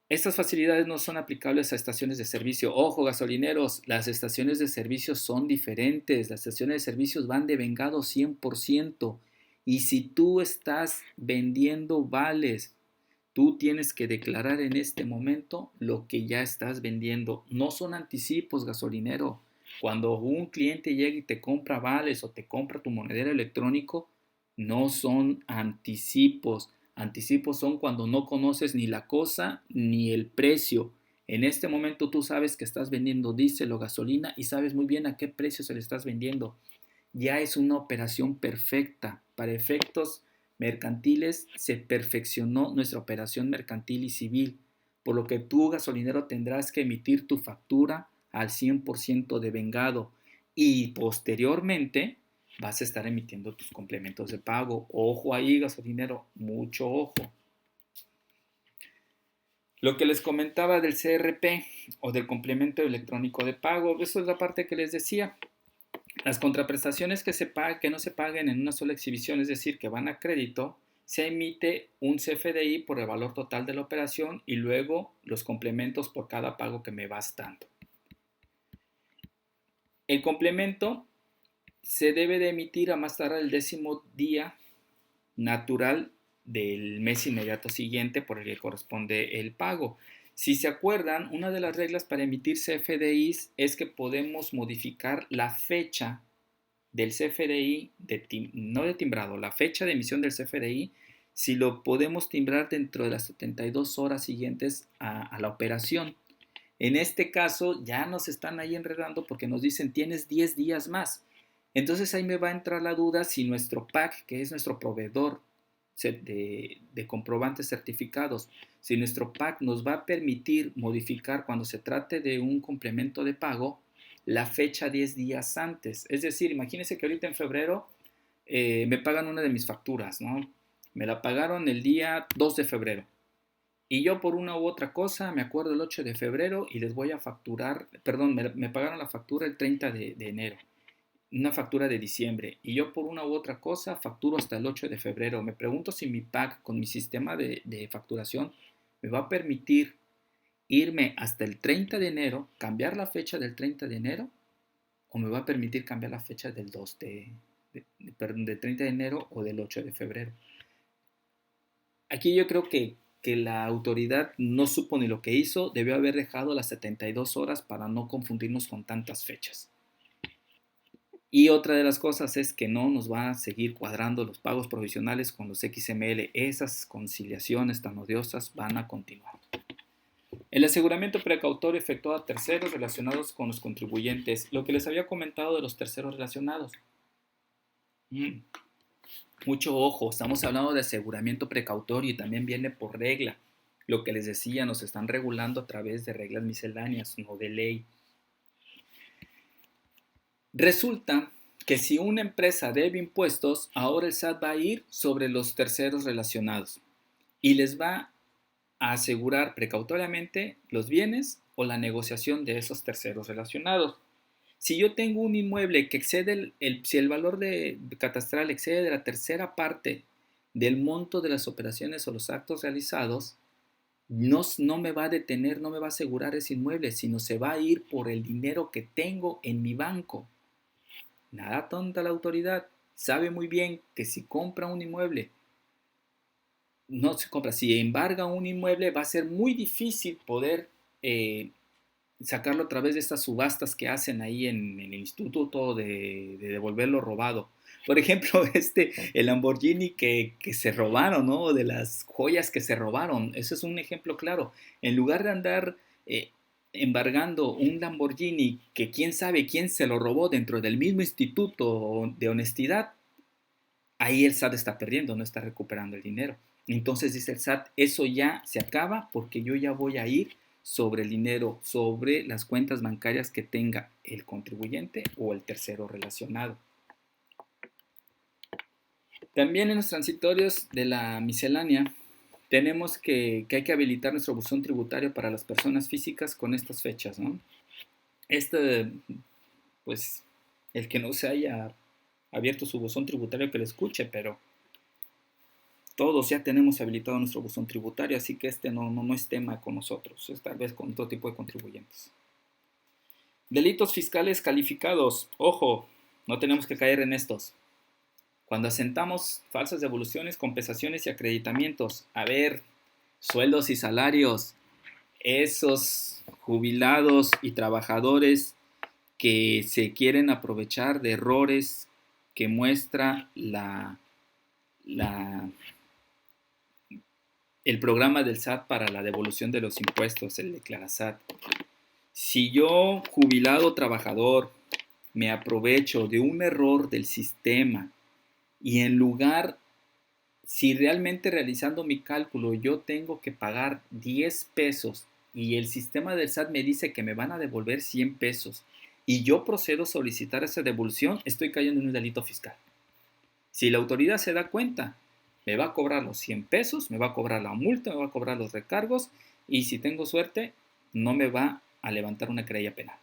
Estas facilidades no son aplicables a estaciones de servicio. Ojo, gasolineros, las estaciones de servicio son diferentes. Las estaciones de servicios van de vengado 100%. Y si tú estás vendiendo vales, tú tienes que declarar en este momento lo que ya estás vendiendo. No son anticipos, gasolinero. Cuando un cliente llega y te compra vales o te compra tu monedero electrónico, no son anticipos. Anticipos son cuando no conoces ni la cosa ni el precio. En este momento tú sabes que estás vendiendo diésel o gasolina y sabes muy bien a qué precio se le estás vendiendo. Ya es una operación perfecta. Para efectos mercantiles se perfeccionó nuestra operación mercantil y civil, por lo que tú, gasolinero, tendrás que emitir tu factura al 100% de vengado y posteriormente vas a estar emitiendo tus complementos de pago. Ojo ahí, gasolinero, mucho ojo. Lo que les comentaba del CRP o del complemento electrónico de pago, eso es la parte que les decía. Las contraprestaciones que no se paguen en una sola exhibición, es decir, que van a crédito, se emite un CFDI por el valor total de la operación y luego los complementos por cada pago que me vas dando. El complemento se debe de emitir a más tardar el 10º día natural del mes inmediato siguiente por el que corresponde el pago. Si se acuerdan, una de las reglas para emitir CFDIs es que podemos modificar la fecha del CFDI, no de timbrado, la fecha de emisión del CFDI, si lo podemos timbrar dentro de las 72 horas siguientes a la operación. En este caso ya nos están ahí enredando porque nos dicen tienes 10 días más. Entonces ahí me va a entrar la duda si nuestro PAC, que es nuestro proveedor de comprobantes certificados, si nuestro PAC nos va a permitir modificar cuando se trate de un complemento de pago la fecha 10 días antes. Es decir, imagínense que ahorita en febrero me pagan una de mis facturas, ¿no? Me la pagaron el día 2 de febrero. Y yo por una u otra cosa me acuerdo el 8 de febrero y les voy a facturar, perdón, me pagaron la factura el 30 de enero, una factura de diciembre. Y yo por una u otra cosa facturo hasta el 8 de febrero. Me pregunto si mi PAC con mi sistema de facturación me va a permitir irme hasta el 30 de enero, cambiar la fecha del 30 de enero, o me va a permitir cambiar la fecha del 2 perdón, del 30 de enero o del 8 de febrero. Aquí yo creo que la autoridad no supo ni lo que hizo, debió haber dejado las 72 horas para no confundirnos con tantas fechas. Y otra de las cosas es que no nos va a seguir cuadrando los pagos provisionales con los XML. Esas conciliaciones tan odiosas van a continuar. El aseguramiento precautorio efectuado a terceros relacionados con los contribuyentes. Lo que les había comentado de los terceros relacionados. Mucho ojo, estamos hablando de aseguramiento precautorio y también viene por regla. Lo que les decía, nos están regulando a través de reglas misceláneas, no de ley. Resulta que si una empresa debe impuestos, ahora el SAT va a ir sobre los terceros relacionados y les va a asegurar precautoriamente los bienes o la negociación de esos terceros relacionados. Si yo tengo un inmueble que excede, si el valor catastral excede de la tercera parte del monto de las operaciones o los actos realizados, no me va a detener, no me va a asegurar ese inmueble, sino se va a ir por el dinero que tengo en mi banco. Nada tonta la autoridad, sabe muy bien que si compra un inmueble no se compra. Si embarga un inmueble, va a ser muy difícil poder sacarlo a través de estas subastas que hacen ahí en el instituto de devolverlo robado. Por ejemplo, el Lamborghini que se robaron, ¿no? De las joyas que se robaron. Eso es un ejemplo claro. En lugar de andar eh, embargando un Lamborghini que quién sabe quién se lo robó dentro del mismo instituto de honestidad, ahí el SAT está perdiendo, no está recuperando el dinero. Entonces dice el SAT, eso ya se acaba porque yo ya voy a ir sobre el dinero, sobre las cuentas bancarias que tenga el contribuyente o el tercero relacionado. También en los transitorios de la miscelánea tenemos que hay que habilitar nuestro buzón tributario para las personas físicas con estas fechas, ¿no? Pues, el que no se haya abierto su buzón tributario que lo escuche, pero todos ya tenemos habilitado nuestro buzón tributario, así que no es tema con nosotros, es tal vez con otro tipo de contribuyentes. Delitos fiscales calificados. Ojo, no tenemos que caer en estos. Cuando asentamos falsas devoluciones, compensaciones y acreditamientos, a ver, sueldos y salarios, esos jubilados y trabajadores que se quieren aprovechar de errores que muestra el programa del SAT para la devolución de los impuestos, el Declarasat. Si yo, jubilado trabajador, me aprovecho de un error del sistema y en lugar, si realmente realizando mi cálculo yo tengo que pagar 10 pesos y el sistema del SAT me dice que me van a devolver 100 pesos y yo procedo a solicitar esa devolución, estoy cayendo en un delito fiscal. Si la autoridad se da cuenta, me va a cobrar los 100 pesos, me va a cobrar la multa, me va a cobrar los recargos y si tengo suerte, no me va a levantar una querella penal.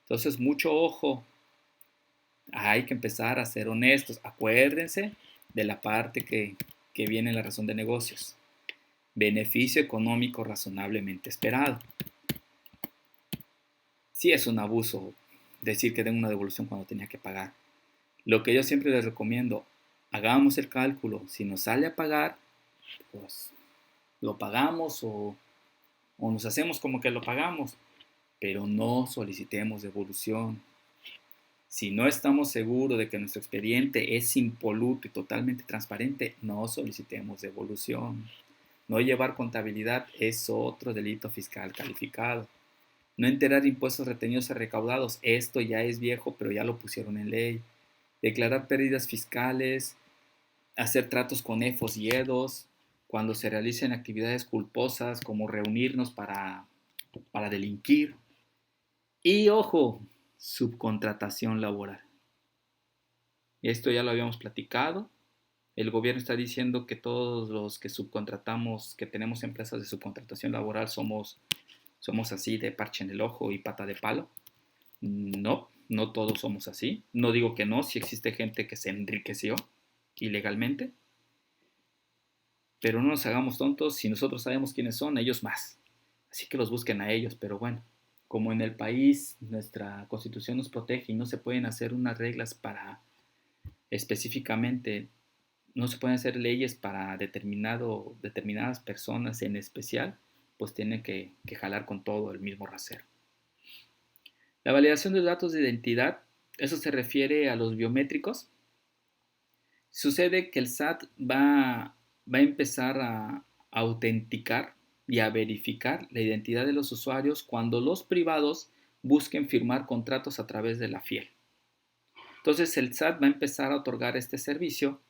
Entonces, mucho ojo, hay que empezar a ser honestos. Acuérdense de la parte que viene en la razón de negocios. Beneficio económico razonablemente esperado. Sí es un abuso decir que tengo una devolución cuando tenía que pagar. Lo que yo siempre les recomiendo, hagamos el cálculo. Si nos sale a pagar, pues lo pagamos o nos hacemos como que lo pagamos, pero no solicitemos devolución. Si no estamos seguros de que nuestro expediente es impoluto y totalmente transparente, no solicitemos devolución. No llevar contabilidad es otro delito fiscal calificado. No enterar impuestos retenidos y recaudados, esto ya es viejo, pero ya lo pusieron en ley. Declarar pérdidas fiscales, hacer tratos con EFOS y EDOS, cuando se realicen actividades culposas como reunirnos para delinquir. Y ojo, subcontratación laboral. Esto ya lo habíamos platicado. El gobierno está diciendo que todos los que subcontratamos, que tenemos empresas de subcontratación laboral, somos así de parche en el ojo y pata de palo. No, no todos somos así. No digo que no, si existe gente que se enriqueció ilegalmente. Pero no nos hagamos tontos, si nosotros sabemos quiénes son, ellos más. Así que los busquen a ellos, pero bueno, como en el país nuestra constitución nos protege y no se pueden hacer unas reglas para específicamente, no se pueden hacer leyes para determinadas personas en especial, pues tienen que jalar con todo el mismo rasero. La validación de datos de identidad, eso se refiere a los biométricos. Sucede que el SAT va a empezar a autenticar y a verificar la identidad de los usuarios cuando los privados busquen firmar contratos a través de la FIEL. Entonces el SAT va a empezar a otorgar este servicio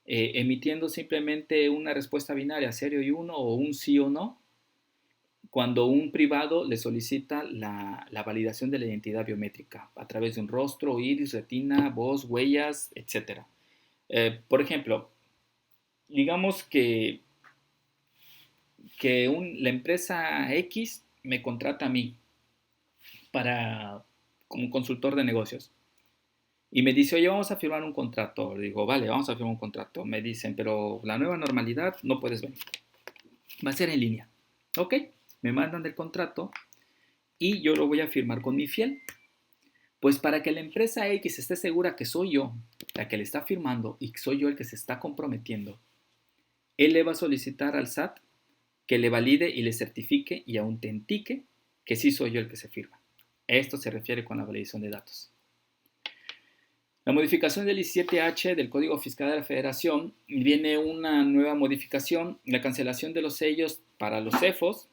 emitiendo simplemente una respuesta binaria, 0 y 1 o un sí o no, cuando un privado le solicita la validación de la identidad biométrica a través de un rostro, iris, retina, voz, huellas, etc. Por ejemplo, digamos que la empresa X me contrata a mí como consultor de negocios y me dice, oye, vamos a firmar un contrato. Le digo, vale, vamos a firmar un contrato. Me dicen, pero la nueva normalidad no puedes venir. Va a ser en línea. Ok, me mandan el contrato y yo lo voy a firmar con mi fiel. Pues para que la empresa X esté segura que soy yo la que le está firmando y que soy yo el que se está comprometiendo, él le va a solicitar al SAT que le valide y le certifique y autentique que sí soy yo el que se firma. Esto se refiere con la validación de datos. La modificación del 17H del Código Fiscal de la Federación viene una nueva modificación, la cancelación de los sellos para los CEFOS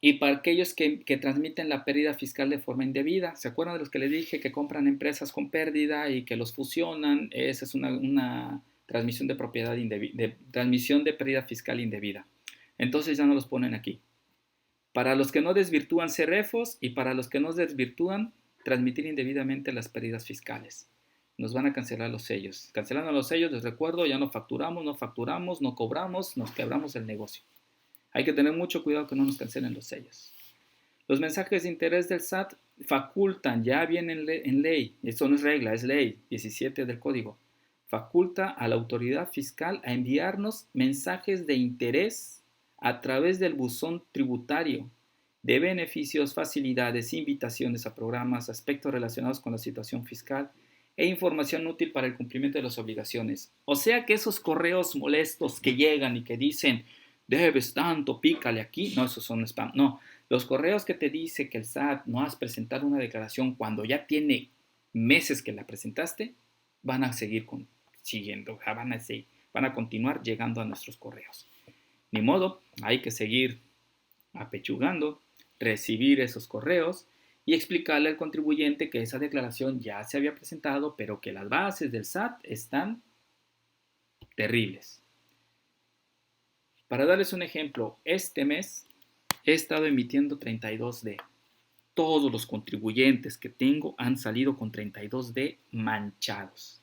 y para aquellos que transmiten la pérdida fiscal de forma indebida. ¿Se acuerdan de los que les dije que compran empresas con pérdida y que los fusionan? Esa es una transmisión de propiedad indebida, transmisión de pérdida fiscal indebida. Entonces ya no los ponen aquí. Para los que no desvirtúan CEREFOS y para los que no desvirtúan transmitir indebidamente las pérdidas fiscales. Nos van a cancelar los sellos. Cancelando los sellos, les recuerdo, ya no facturamos, no cobramos, nos quebramos el negocio. Hay que tener mucho cuidado que no nos cancelen los sellos. Los mensajes de interés del SAT facultan, ya vienen en ley, esto no es regla, es ley 17 del código, faculta a la autoridad fiscal a enviarnos mensajes de interés a través del buzón tributario de beneficios, facilidades, invitaciones a programas, aspectos relacionados con la situación fiscal e información útil para el cumplimiento de las obligaciones. O sea que esos correos molestos que llegan y que dicen debes tanto, pícale aquí, no, esos son spam, no. Los correos que te dice que el SAT no has presentado una declaración cuando ya tiene meses que la presentaste, van a seguir siguiendo, van a continuar llegando a nuestros correos. Ni modo, hay que seguir apechugando, recibir esos correos y explicarle al contribuyente que esa declaración ya se había presentado, pero que las bases del SAT están terribles. Para darles un ejemplo, este mes he estado emitiendo 32D. Todos los contribuyentes que tengo han salido con 32D manchados,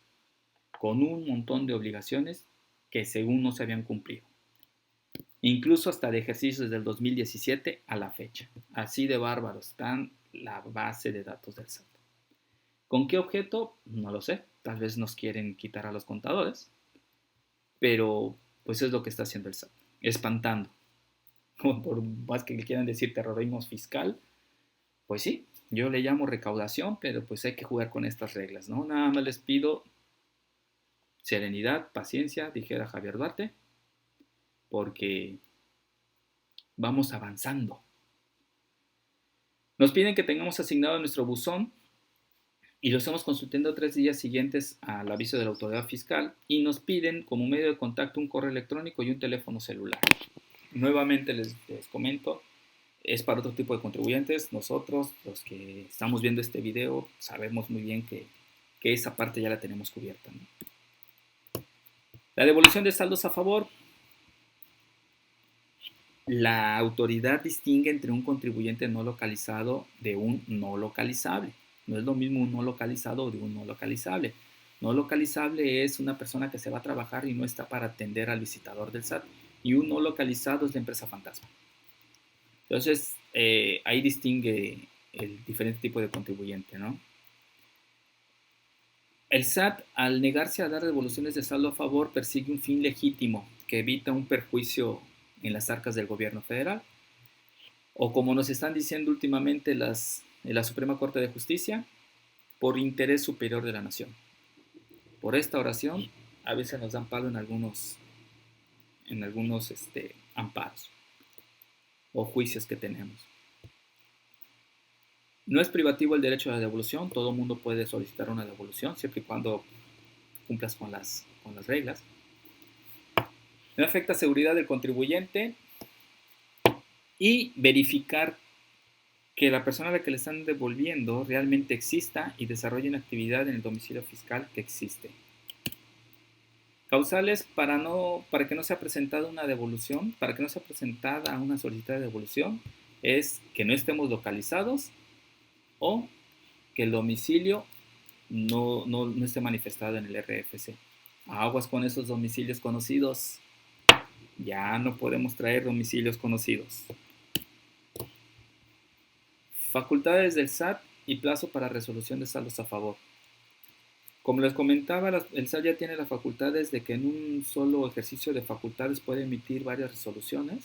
con un montón de obligaciones que según no se habían cumplido. Incluso hasta de ejercicios desde el 2017 a la fecha. Así de bárbaros están la base de datos del SAT. ¿Con qué objeto? No lo sé. Tal vez nos quieren quitar a los contadores. Pero pues es lo que está haciendo el SAT. Espantando. Por más que le quieran decir terrorismo fiscal, pues sí, yo le llamo recaudación, pero pues hay que jugar con estas reglas, ¿no? Nada más les pido serenidad, paciencia, dijera Javier Duarte, porque vamos avanzando. Nos piden que tengamos asignado nuestro buzón y lo estamos consultando 3 días siguientes al aviso de la autoridad fiscal y nos piden como medio de contacto un correo electrónico y un teléfono celular. Nuevamente les comento, es para otro tipo de contribuyentes. Nosotros, los que estamos viendo este video, sabemos muy bien que esa parte ya la tenemos cubierta, ¿no? La devolución de saldos a favor. La autoridad distingue entre un contribuyente no localizado de un no localizable. No es lo mismo un no localizado de un no localizable. No localizable es una persona que se va a trabajar y no está para atender al visitador del SAT. Y un no localizado es la empresa fantasma. Entonces, ahí distingue el diferente tipo de contribuyente, ¿no? El SAT, al negarse a dar devoluciones de saldo a favor, persigue un fin legítimo que evita un perjuicio en las arcas del gobierno federal, o como nos están diciendo últimamente la Suprema Corte de Justicia, por interés superior de la nación. Por esta oración, a veces nos dan palo en algunos amparos o juicios que tenemos. No es privativo el derecho a la devolución, todo mundo puede solicitar una devolución siempre y cuando cumplas con las reglas. No afecta seguridad del contribuyente y verificar que la persona a la que le están devolviendo realmente exista y desarrolle una actividad en el domicilio fiscal que existe. Causales para que no sea presentada una devolución, para que no sea presentada una solicitud de devolución, es que no estemos localizados o que el domicilio no esté manifestado en el RFC. Aguas con esos domicilios conocidos. Ya no podemos traer domicilios conocidos. Facultades del SAT y plazo para resolución de saldos a favor. Como les comentaba, el SAT ya tiene las facultades de que en un solo ejercicio de facultades puede emitir varias resoluciones.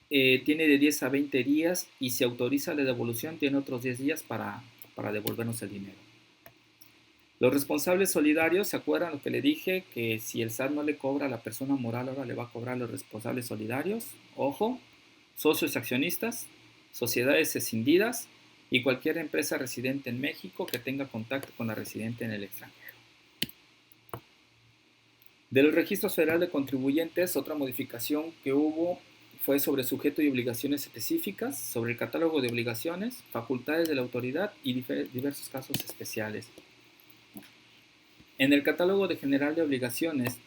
Tiene de 10 a 20 días y si autoriza la devolución tiene otros 10 días para devolvernos el dinero. Los responsables solidarios, ¿se acuerdan lo que le dije? Que si el SAT no le cobra a la persona moral, ahora le va a cobrar a los responsables solidarios. Ojo, socios accionistas, sociedades escindidas y cualquier empresa residente en México que tenga contacto con la residente en el extranjero. De los registros federales de contribuyentes, otra modificación que hubo fue sobre sujeto y obligaciones específicas, sobre el catálogo de obligaciones, facultades de la autoridad y diversos casos especiales. En el catálogo de general de obligaciones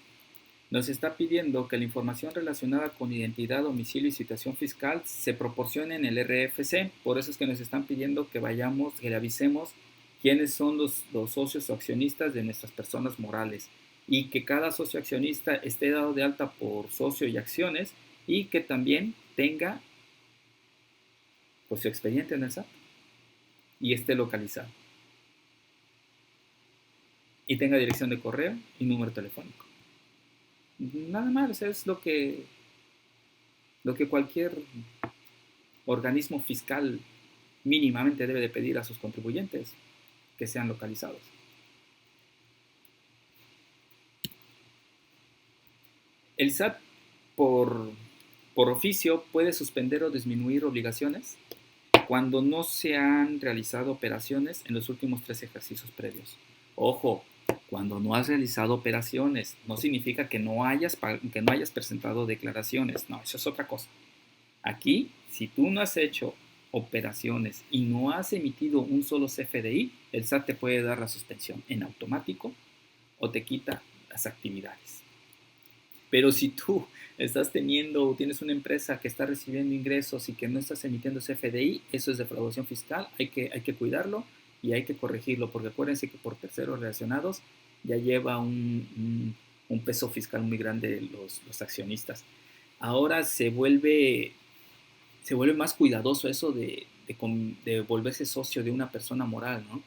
nos está pidiendo que la información relacionada con identidad, domicilio y situación fiscal se proporcione en el RFC. Por eso es que nos están pidiendo que vayamos, que le avisemos quiénes son los socios o accionistas de nuestras personas morales y que cada socio accionista esté dado de alta por socio y acciones y que también tenga pues, su expediente en el SAT y esté localizado y tenga dirección de correo y número telefónico. Nada más, es lo que cualquier organismo fiscal mínimamente debe de pedir a sus contribuyentes, que sean localizados. El SAT, por oficio, puede suspender o disminuir obligaciones cuando no se han realizado operaciones en los últimos 3 ejercicios previos. Ojo, cuando no has realizado operaciones, no significa que no hayas presentado declaraciones. No, eso es otra cosa. Aquí, si tú no has hecho operaciones y no has emitido un solo CFDI, el SAT te puede dar la suspensión en automático o te quita las actividades. Pero si tú estás tienes una empresa que está recibiendo ingresos y que no estás emitiendo CFDI, eso es defraudación fiscal, hay que cuidarlo y hay que corregirlo, porque acuérdense que por terceros relacionados ya lleva un peso fiscal muy grande los accionistas. Ahora se vuelve más cuidadoso eso de volverse socio de una persona moral, ¿no?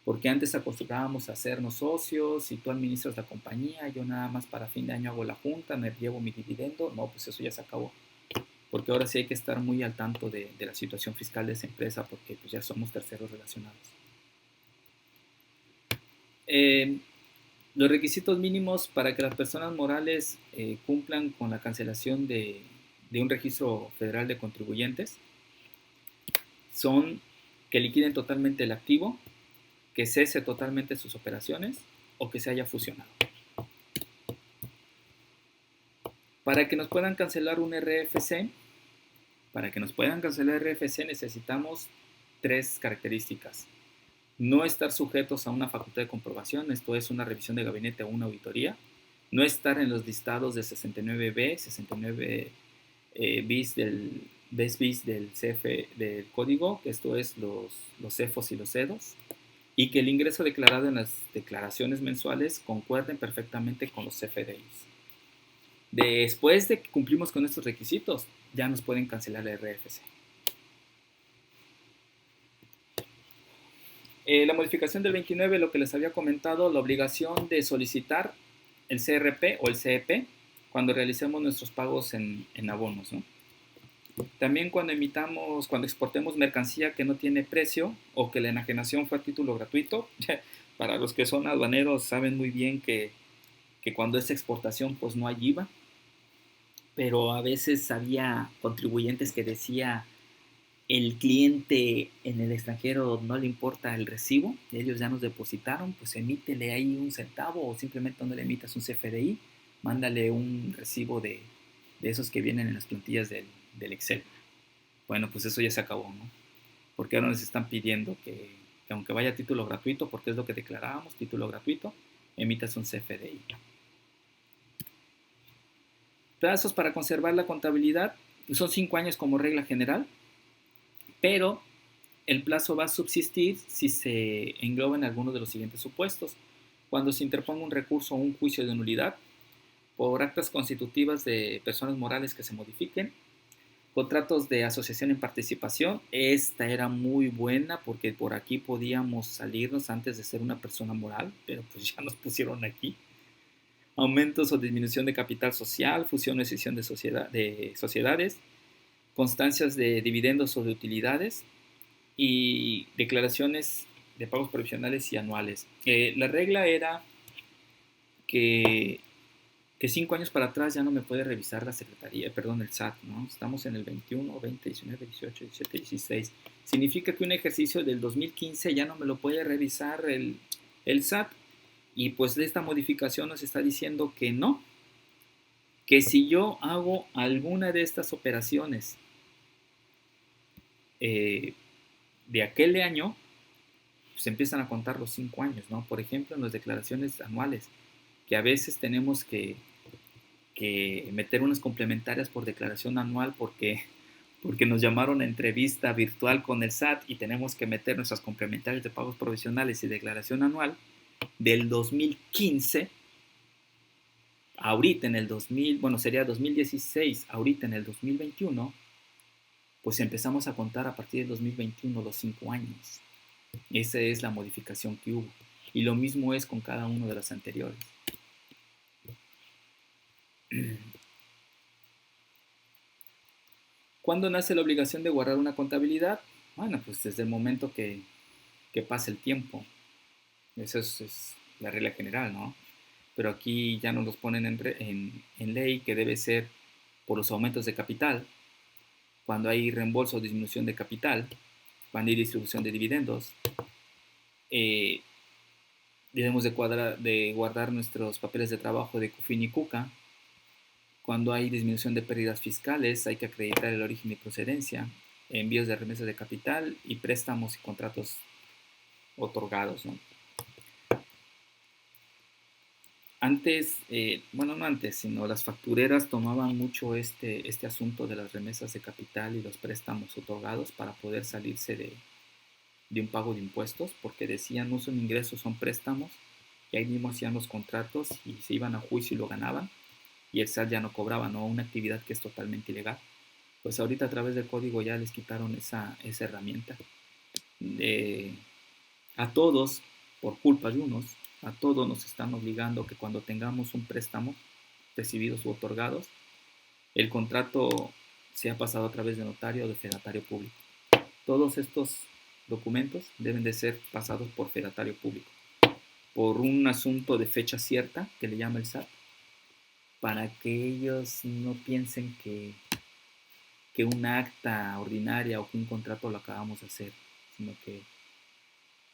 Porque antes acostumbrábamos a hacernos socios y tú administras la compañía, yo nada más para fin de año hago la junta, me llevo mi dividendo. No, pues eso ya se acabó. Porque ahora sí hay que estar muy al tanto de la situación fiscal de esa empresa porque pues ya somos terceros relacionados. Los requisitos mínimos para que las personas morales cumplan con la cancelación de un registro federal de contribuyentes son que liquiden totalmente el activo, que cese totalmente sus operaciones o que se haya fusionado. Para que nos puedan cancelar un RFC, necesitamos 3 características. No estar sujetos a una facultad de comprobación, esto es una revisión de gabinete o una auditoría. No estar en los listados de 69B, 69 bis del CF del código, que esto es los CEFOS y los CEDOS, y que el ingreso declarado en las declaraciones mensuales concuerden perfectamente con los CFDIs. Después de que cumplimos con estos requisitos, ya nos pueden cancelar el RFC. La modificación del 29, lo que les había comentado, la obligación de solicitar el CRP o el CEP cuando realicemos nuestros pagos en abonos, ¿no? También cuando exportemos mercancía que no tiene precio o que la enajenación fue a título gratuito, para los que son aduaneros saben muy bien que cuando es exportación pues no hay IVA, pero a veces había contribuyentes que decía el cliente en el extranjero no le importa el recibo, ellos ya nos depositaron, pues emítele ahí un centavo o simplemente no le emitas un CFDI, mándale un recibo de esos que vienen en las plantillas del Excel. Bueno, pues eso ya se acabó, ¿no? Porque ahora nos están pidiendo que aunque vaya a título gratuito, porque es lo que declarábamos, título gratuito, emitas un CFDI. Plazos para conservar la contabilidad son 5 años como regla general, pero el plazo va a subsistir si se engloban algunos de los siguientes supuestos. Cuando se interponga un recurso o un juicio de nulidad por actas constitutivas de personas morales que se modifiquen, contratos de asociación en participación, esta era muy buena porque por aquí podíamos salirnos antes de ser una persona moral, pero pues ya nos pusieron aquí. Aumentos o disminución de capital social, fusión o escisión de sociedades, constancias de dividendos o de utilidades y declaraciones de pagos provisionales y anuales. La regla era que 5 años para atrás ya no me puede revisar la Secretaría, perdón, el SAT, ¿no? Estamos en el 21, 20, 19, 18, 17, 16. Significa que un ejercicio del 2015 ya no me lo puede revisar el SAT. Y pues esta modificación nos está diciendo que no, que si yo hago alguna de estas operaciones de aquel año, pues empiezan a contar los 5 años, ¿no? Por ejemplo, en las declaraciones anuales, que a veces tenemos que meter unas complementarias por declaración anual porque nos llamaron a entrevista virtual con el SAT y tenemos que meter nuestras complementarias de pagos provisionales y declaración anual del 2015, ahorita en el 2000, bueno, sería 2016, ahorita en el 2021, pues empezamos a contar a partir del 2021 los 5 años. Esa es la modificación que hubo. Y lo mismo es con cada uno de los anteriores. ¿Cuándo nace la obligación de guardar una contabilidad? Bueno, pues desde el momento que pasa el tiempo. Esa es la regla general, ¿no? Pero aquí ya nos los ponen en ley que debe ser por los aumentos de capital, cuando hay reembolso o disminución de capital, cuando hay distribución de dividendos. Debemos de guardar nuestros papeles de trabajo de CUFIN y CUCA. Cuando hay disminución de pérdidas fiscales, hay que acreditar el origen y procedencia, envíos de remesas de capital y préstamos y contratos otorgados, ¿no? Antes, bueno, no antes, sino las factureras tomaban mucho este asunto de las remesas de capital y los préstamos otorgados para poder salirse de un pago de impuestos, porque decían no son ingresos, son préstamos, y ahí mismo hacían los contratos y se iban a juicio y lo ganaban, y el SAT ya no cobraba, ¿no? Una actividad que es totalmente ilegal. Pues ahorita a través del código ya les quitaron esa herramienta. A todos, por culpa de unos, a todos nos están obligando que cuando tengamos un préstamo recibidos u otorgados, el contrato sea pasado a través de notario o de fedatario público. Todos estos documentos deben de ser pasados por fedatario público, por un asunto de fecha cierta que le llama el SAT, para que ellos no piensen que una acta ordinaria o que un contrato lo acabamos de hacer, sino que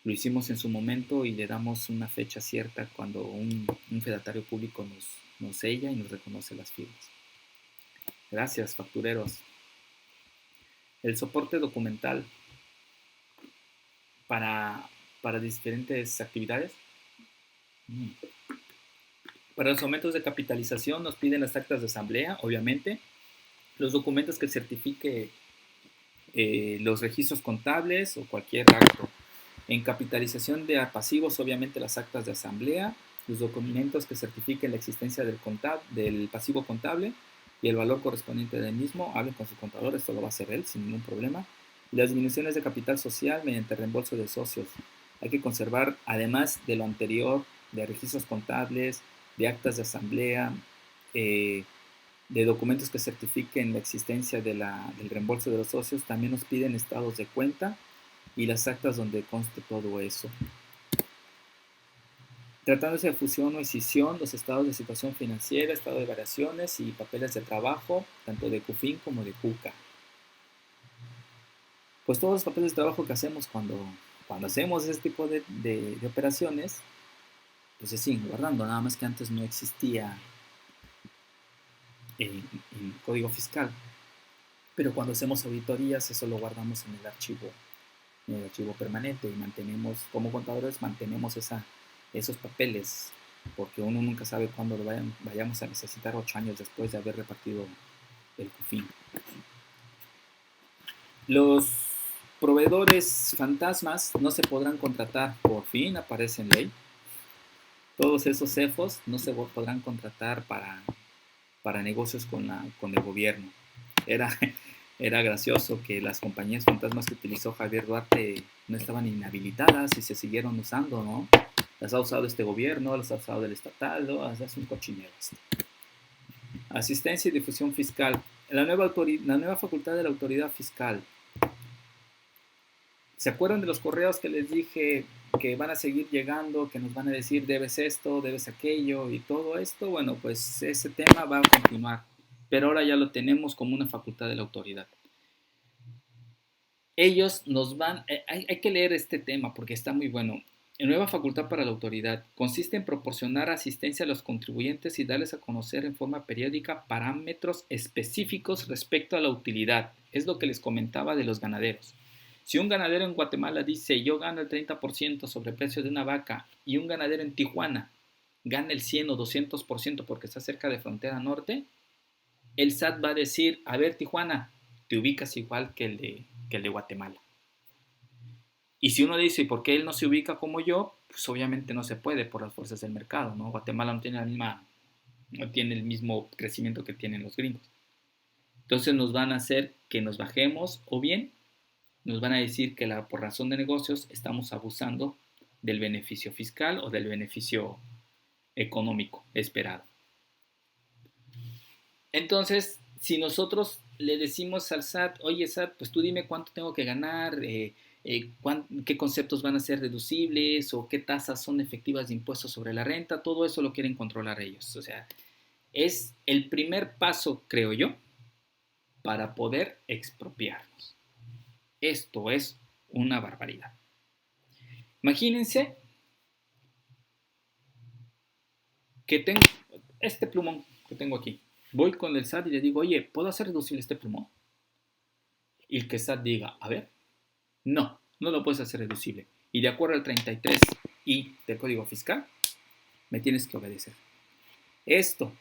lo hicimos en su momento y le damos una fecha cierta cuando un fedatario público nos sella y nos reconoce las firmas. Gracias, factureros. El soporte documental para diferentes actividades. Para los aumentos de capitalización nos piden las actas de asamblea, obviamente, los documentos que certifique los registros contables o cualquier acto. En capitalización de pasivos, obviamente las actas de asamblea, los documentos que certifiquen la existencia del pasivo contable y el valor correspondiente del mismo. Hablen con su contador, esto lo va a hacer él sin ningún problema. Las disminuciones de capital social mediante reembolso de socios. Hay que conservar, además de lo anterior, de registros contables, de actas de asamblea, de documentos que certifiquen la existencia del reembolso de los socios. También nos piden estados de cuenta y las actas donde conste todo eso. Tratándose de fusión o escisión, los estados de situación financiera, estado de variaciones y papeles de trabajo, tanto de CUFIN como de CUCA. Pues todos los papeles de trabajo que hacemos cuando hacemos este tipo de operaciones, pues se siguen guardando, nada más que antes no existía el código fiscal. Pero cuando hacemos auditorías, eso lo guardamos en el archivo permanente y mantenemos, como contadores, mantenemos esos papeles, porque uno nunca sabe cuándo lo vayamos a necesitar 8 años después de haber repartido el CUFIN. Los proveedores fantasmas no se podrán contratar, por fin aparece en ley. Todos esos CEFOs no se podrán contratar para negocios con el gobierno. Era gracioso que las compañías fantasmas que utilizó Javier Duarte no estaban inhabilitadas y se siguieron usando, ¿no? Las ha usado este gobierno, las ha usado el estatal, ¿no? Es un cochinero. Asistencia y difusión fiscal. La nueva facultad de la autoridad fiscal ¿Se acuerdan de los correos que les dije que van a seguir llegando, que nos van a decir debes esto, debes aquello y todo esto? Bueno, pues ese tema va a continuar, pero ahora ya lo tenemos como una facultad de la autoridad. Ellos nos van, hay que leer este tema porque está muy bueno. La nueva facultad para la autoridad consiste en proporcionar asistencia a los contribuyentes y darles a conocer en forma periódica parámetros específicos respecto a la utilidad. Es lo que les comentaba de los ganaderos. Si un ganadero en Guatemala dice yo gano el 30% sobre el precio de una vaca y un ganadero en Tijuana gana el 100 o 200% porque está cerca de frontera norte, el SAT va a decir, a ver Tijuana, te ubicas igual que el de Guatemala. Y si uno dice, ¿por qué él no se ubica como yo? Pues obviamente no se puede por las fuerzas del mercado, ¿no? Guatemala no tiene el mismo crecimiento que tienen los gringos. Entonces nos van a hacer que nos bajemos o bien nos van a decir que por razón de negocios estamos abusando del beneficio fiscal o del beneficio económico esperado. Entonces, si nosotros le decimos al SAT, oye SAT, pues tú dime cuánto tengo que ganar, qué conceptos van a ser deducibles o qué tasas son efectivas de impuestos sobre la renta, todo eso lo quieren controlar ellos. O sea, es el primer paso, creo yo, para poder expropiarnos. Esto es una barbaridad. Imagínense que tengo este plumón que tengo aquí. Voy con el SAT y le digo, oye, ¿puedo hacer deducible este plumón? Y el que SAT diga, a ver, no, no lo puedes hacer deducible. Y de acuerdo al 33I del Código Fiscal, me tienes que obedecer. Esto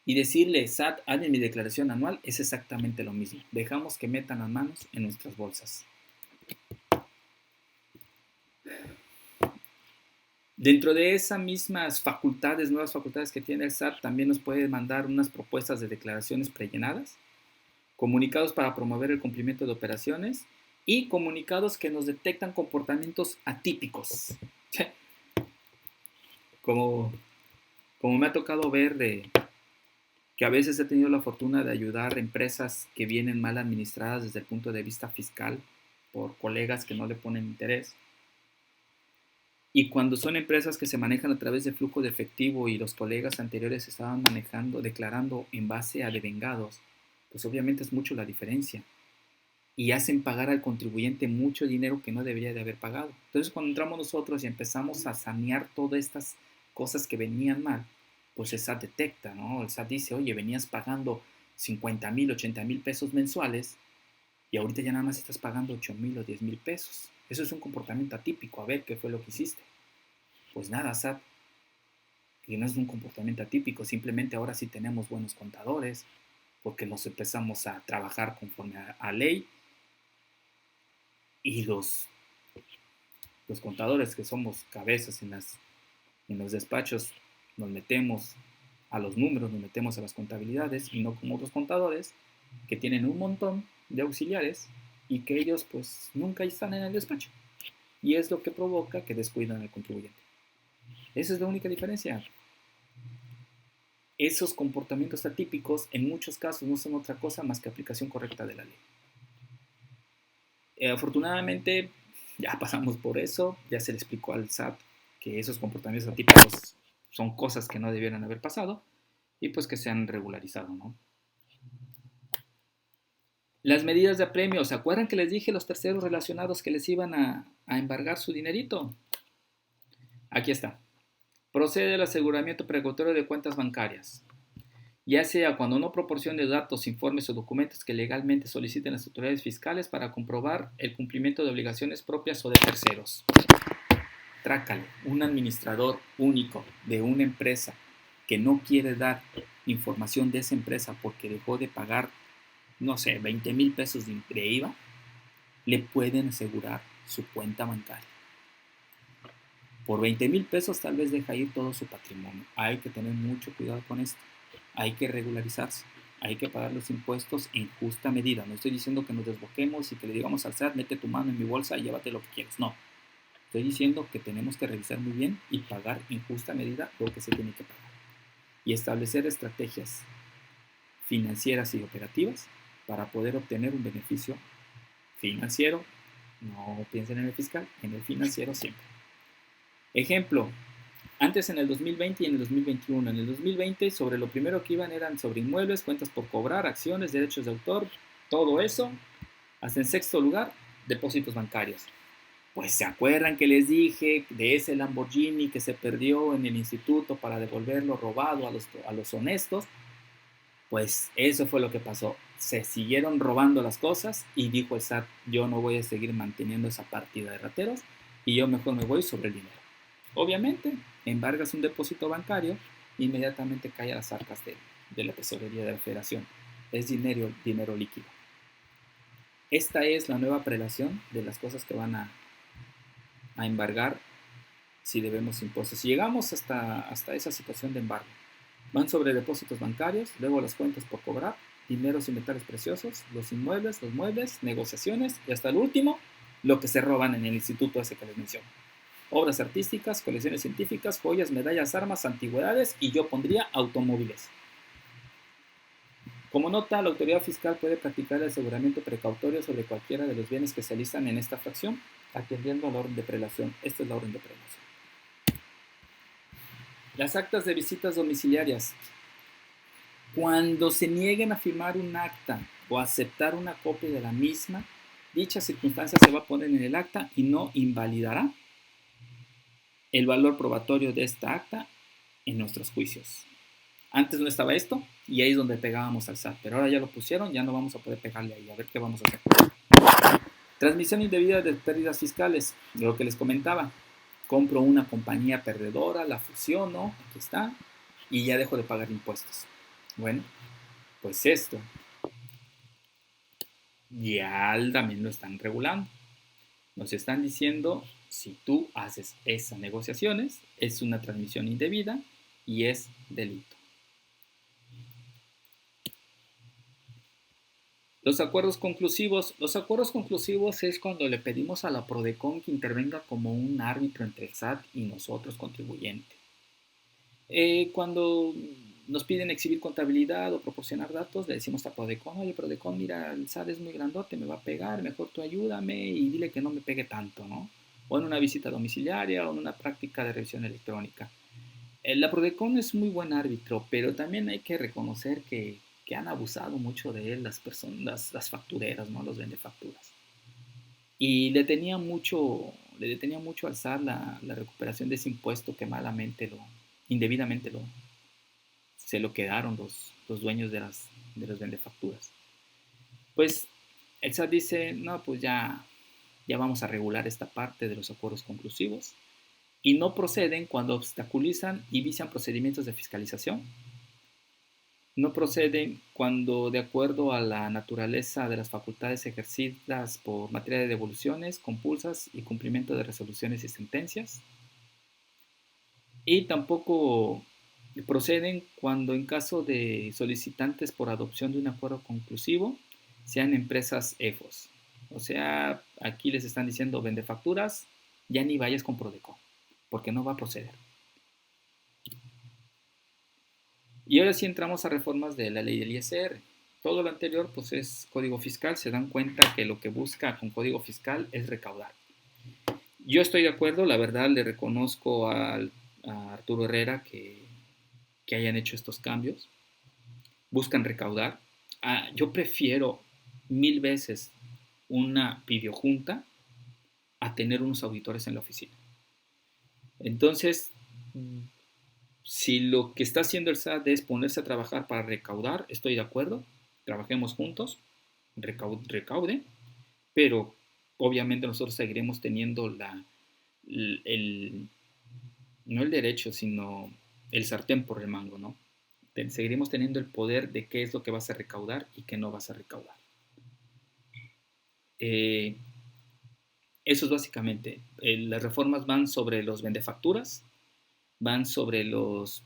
y decirle, SAT, hazme mi declaración anual, es exactamente lo mismo. Dejamos que metan las manos en nuestras bolsas. Dentro de esas mismas facultades, nuevas facultades que tiene el SAT, también nos puede mandar unas propuestas de declaraciones prellenadas, comunicados para promover el cumplimiento de operaciones y comunicados que nos detectan comportamientos atípicos. Como me ha tocado ver que a veces he tenido la fortuna de ayudar a empresas que vienen mal administradas desde el punto de vista fiscal por colegas que no le ponen interés. Y cuando son empresas que se manejan a través de flujo de efectivo y los colegas anteriores estaban declarando en base a devengados, pues obviamente es mucho la diferencia. Y hacen pagar al contribuyente mucho dinero que no debería de haber pagado. Entonces cuando entramos nosotros y empezamos a sanear todas estas cosas que venían mal, pues el SAT detecta, ¿no? El SAT dice, oye, venías pagando 50,000, 80,000 pesos mensuales y ahorita ya nada más estás pagando 8,000 o 10,000 pesos. Eso es un comportamiento atípico. A ver, ¿qué fue lo que hiciste? Pues nada, SAT, que no es un comportamiento atípico. Simplemente ahora sí tenemos buenos contadores porque nos empezamos a trabajar conforme a ley y los contadores que somos cabezas en los despachos nos metemos a los números, nos metemos a las contabilidades y no como otros contadores que tienen un montón de auxiliares y que ellos pues nunca están en el despacho. Y es lo que provoca que descuidan al contribuyente. Esa es la única diferencia. Esos comportamientos atípicos en muchos casos no son otra cosa más que aplicación correcta de la ley. Afortunadamente ya pasamos por eso, ya se le explicó al SAT que esos comportamientos atípicos son cosas que no debieran haber pasado y pues que se han regularizado, ¿no? Las medidas de apremio, ¿se acuerdan que les dije los terceros relacionados que les iban a embargar su dinerito? Aquí está. Procede el aseguramiento precautorio de cuentas bancarias, ya sea cuando no proporcione datos, informes o documentos que legalmente soliciten las autoridades fiscales para comprobar el cumplimiento de obligaciones propias o de terceros. Trácale, un administrador único de una empresa que no quiere dar información de esa empresa porque dejó de pagar, no sé, 20,000 pesos de IVA, le pueden asegurar su cuenta bancaria. Por 20,000 pesos tal vez deja ir todo su patrimonio. Hay que tener mucho cuidado con esto. Hay que regularizarse. Hay que pagar los impuestos en justa medida. No estoy diciendo que nos desboquemos y que le digamos al SAT, mete tu mano en mi bolsa y llévate lo que quieras. No. Estoy diciendo que tenemos que revisar muy bien y pagar en justa medida lo que se tiene que pagar. Y establecer estrategias financieras y operativas para poder obtener un beneficio financiero No piensen en el fiscal, en el financiero siempre. Ejemplo, antes en el 2020 y en el 2021. En el 2020 sobre lo primero que iban eran sobre inmuebles, cuentas por cobrar, acciones, derechos de autor, todo eso. Hasta en sexto lugar, depósitos bancarios. Pues se acuerdan que les dije de ese Lamborghini que se perdió en el instituto para devolverlo robado a los honestos. Pues eso fue lo que pasó. Se siguieron robando las cosas y dijo el SAT, yo no voy a seguir manteniendo esa partida de rateros y yo mejor me voy sobre el dinero. Obviamente, embargas un depósito bancario, inmediatamente cae a las arcas de la tesorería de la federación. Es dinero líquido. Esta es la nueva prelación de las cosas que van a embargar si debemos impuestos. Si llegamos hasta esa situación de embargo, van sobre depósitos bancarios, luego las cuentas por cobrar, dineros y metales preciosos, los inmuebles, los muebles, negociaciones y hasta el último, lo que se roban en el instituto ese que les menciono. Obras artísticas, colecciones científicas, joyas, medallas, armas, antigüedades y yo pondría automóviles. Como nota, la autoridad fiscal puede practicar el aseguramiento precautorio sobre cualquiera de los bienes que se listan en esta fracción, atendiendo a la orden de prelación. Esta es la orden de prelación. Las actas de visitas domiciliarias. Cuando se nieguen a firmar un acta o aceptar una copia de la misma, dicha circunstancia se va a poner en el acta y no invalidará el valor probatorio de esta acta en nuestros juicios. Antes no estaba esto y ahí es donde pegábamos al SAT, pero ahora ya lo pusieron, ya no vamos a poder pegarle ahí, a ver qué vamos a hacer. Transmisión indebida de pérdidas fiscales, lo que les comentaba. Compro una compañía perdedora, la fusiono, aquí está, y ya dejo de pagar impuestos. Bueno, pues esto ya también lo están regulando. Nos están diciendo, si tú haces esas negociaciones, es una transmisión indebida y es delito. Los acuerdos conclusivos. Los acuerdos conclusivos es cuando le pedimos a la PRODECON que intervenga como un árbitro entre el SAT y nosotros, contribuyente. Cuando nos piden exhibir contabilidad o proporcionar datos, le decimos a PRODECON, oye PRODECON, mira, el SAT es muy grandote, me va a pegar, mejor tú ayúdame y dile que no me pegue tanto, ¿no? O en una visita domiciliaria o en una práctica de revisión electrónica. La PRODECON es muy buen árbitro, pero también hay que reconocer que han abusado mucho de él las personas, las factureras, ¿no? Los vendefacturas. Y le detenía mucho alzar la recuperación de ese impuesto que indebidamente se lo quedaron los dueños de los vendefacturas. Pues el SAT dice, no, pues ya vamos a regular esta parte de los acuerdos conclusivos y no proceden cuando obstaculizan y vician procedimientos de fiscalización. No proceden cuando, de acuerdo a la naturaleza de las facultades ejercidas por materia de devoluciones, compulsas y cumplimiento de resoluciones y sentencias. Y tampoco proceden cuando, en caso de solicitantes por adopción de un acuerdo conclusivo, sean empresas EFOS. O sea, aquí les están diciendo, vende facturas, ya ni vayas con Prodeco, porque no va a proceder. Y ahora sí entramos a reformas de la ley del ISR. Todo lo anterior pues es código fiscal. Se dan cuenta que lo que busca con código fiscal es recaudar. Yo estoy de acuerdo, la verdad le reconozco a Arturo Herrera que hayan hecho estos cambios. Buscan recaudar. Yo prefiero 1000 veces una videojunta a tener unos auditores en la oficina. Entonces, si lo que está haciendo el SAT es ponerse a trabajar para recaudar, estoy de acuerdo, trabajemos juntos, recaude, pero obviamente nosotros seguiremos teniendo no el derecho, sino el sartén por el mango, ¿no? Seguiremos teniendo el poder de qué es lo que vas a recaudar y qué no vas a recaudar. Eso es básicamente. Las reformas van sobre los vendefacturas, van sobre los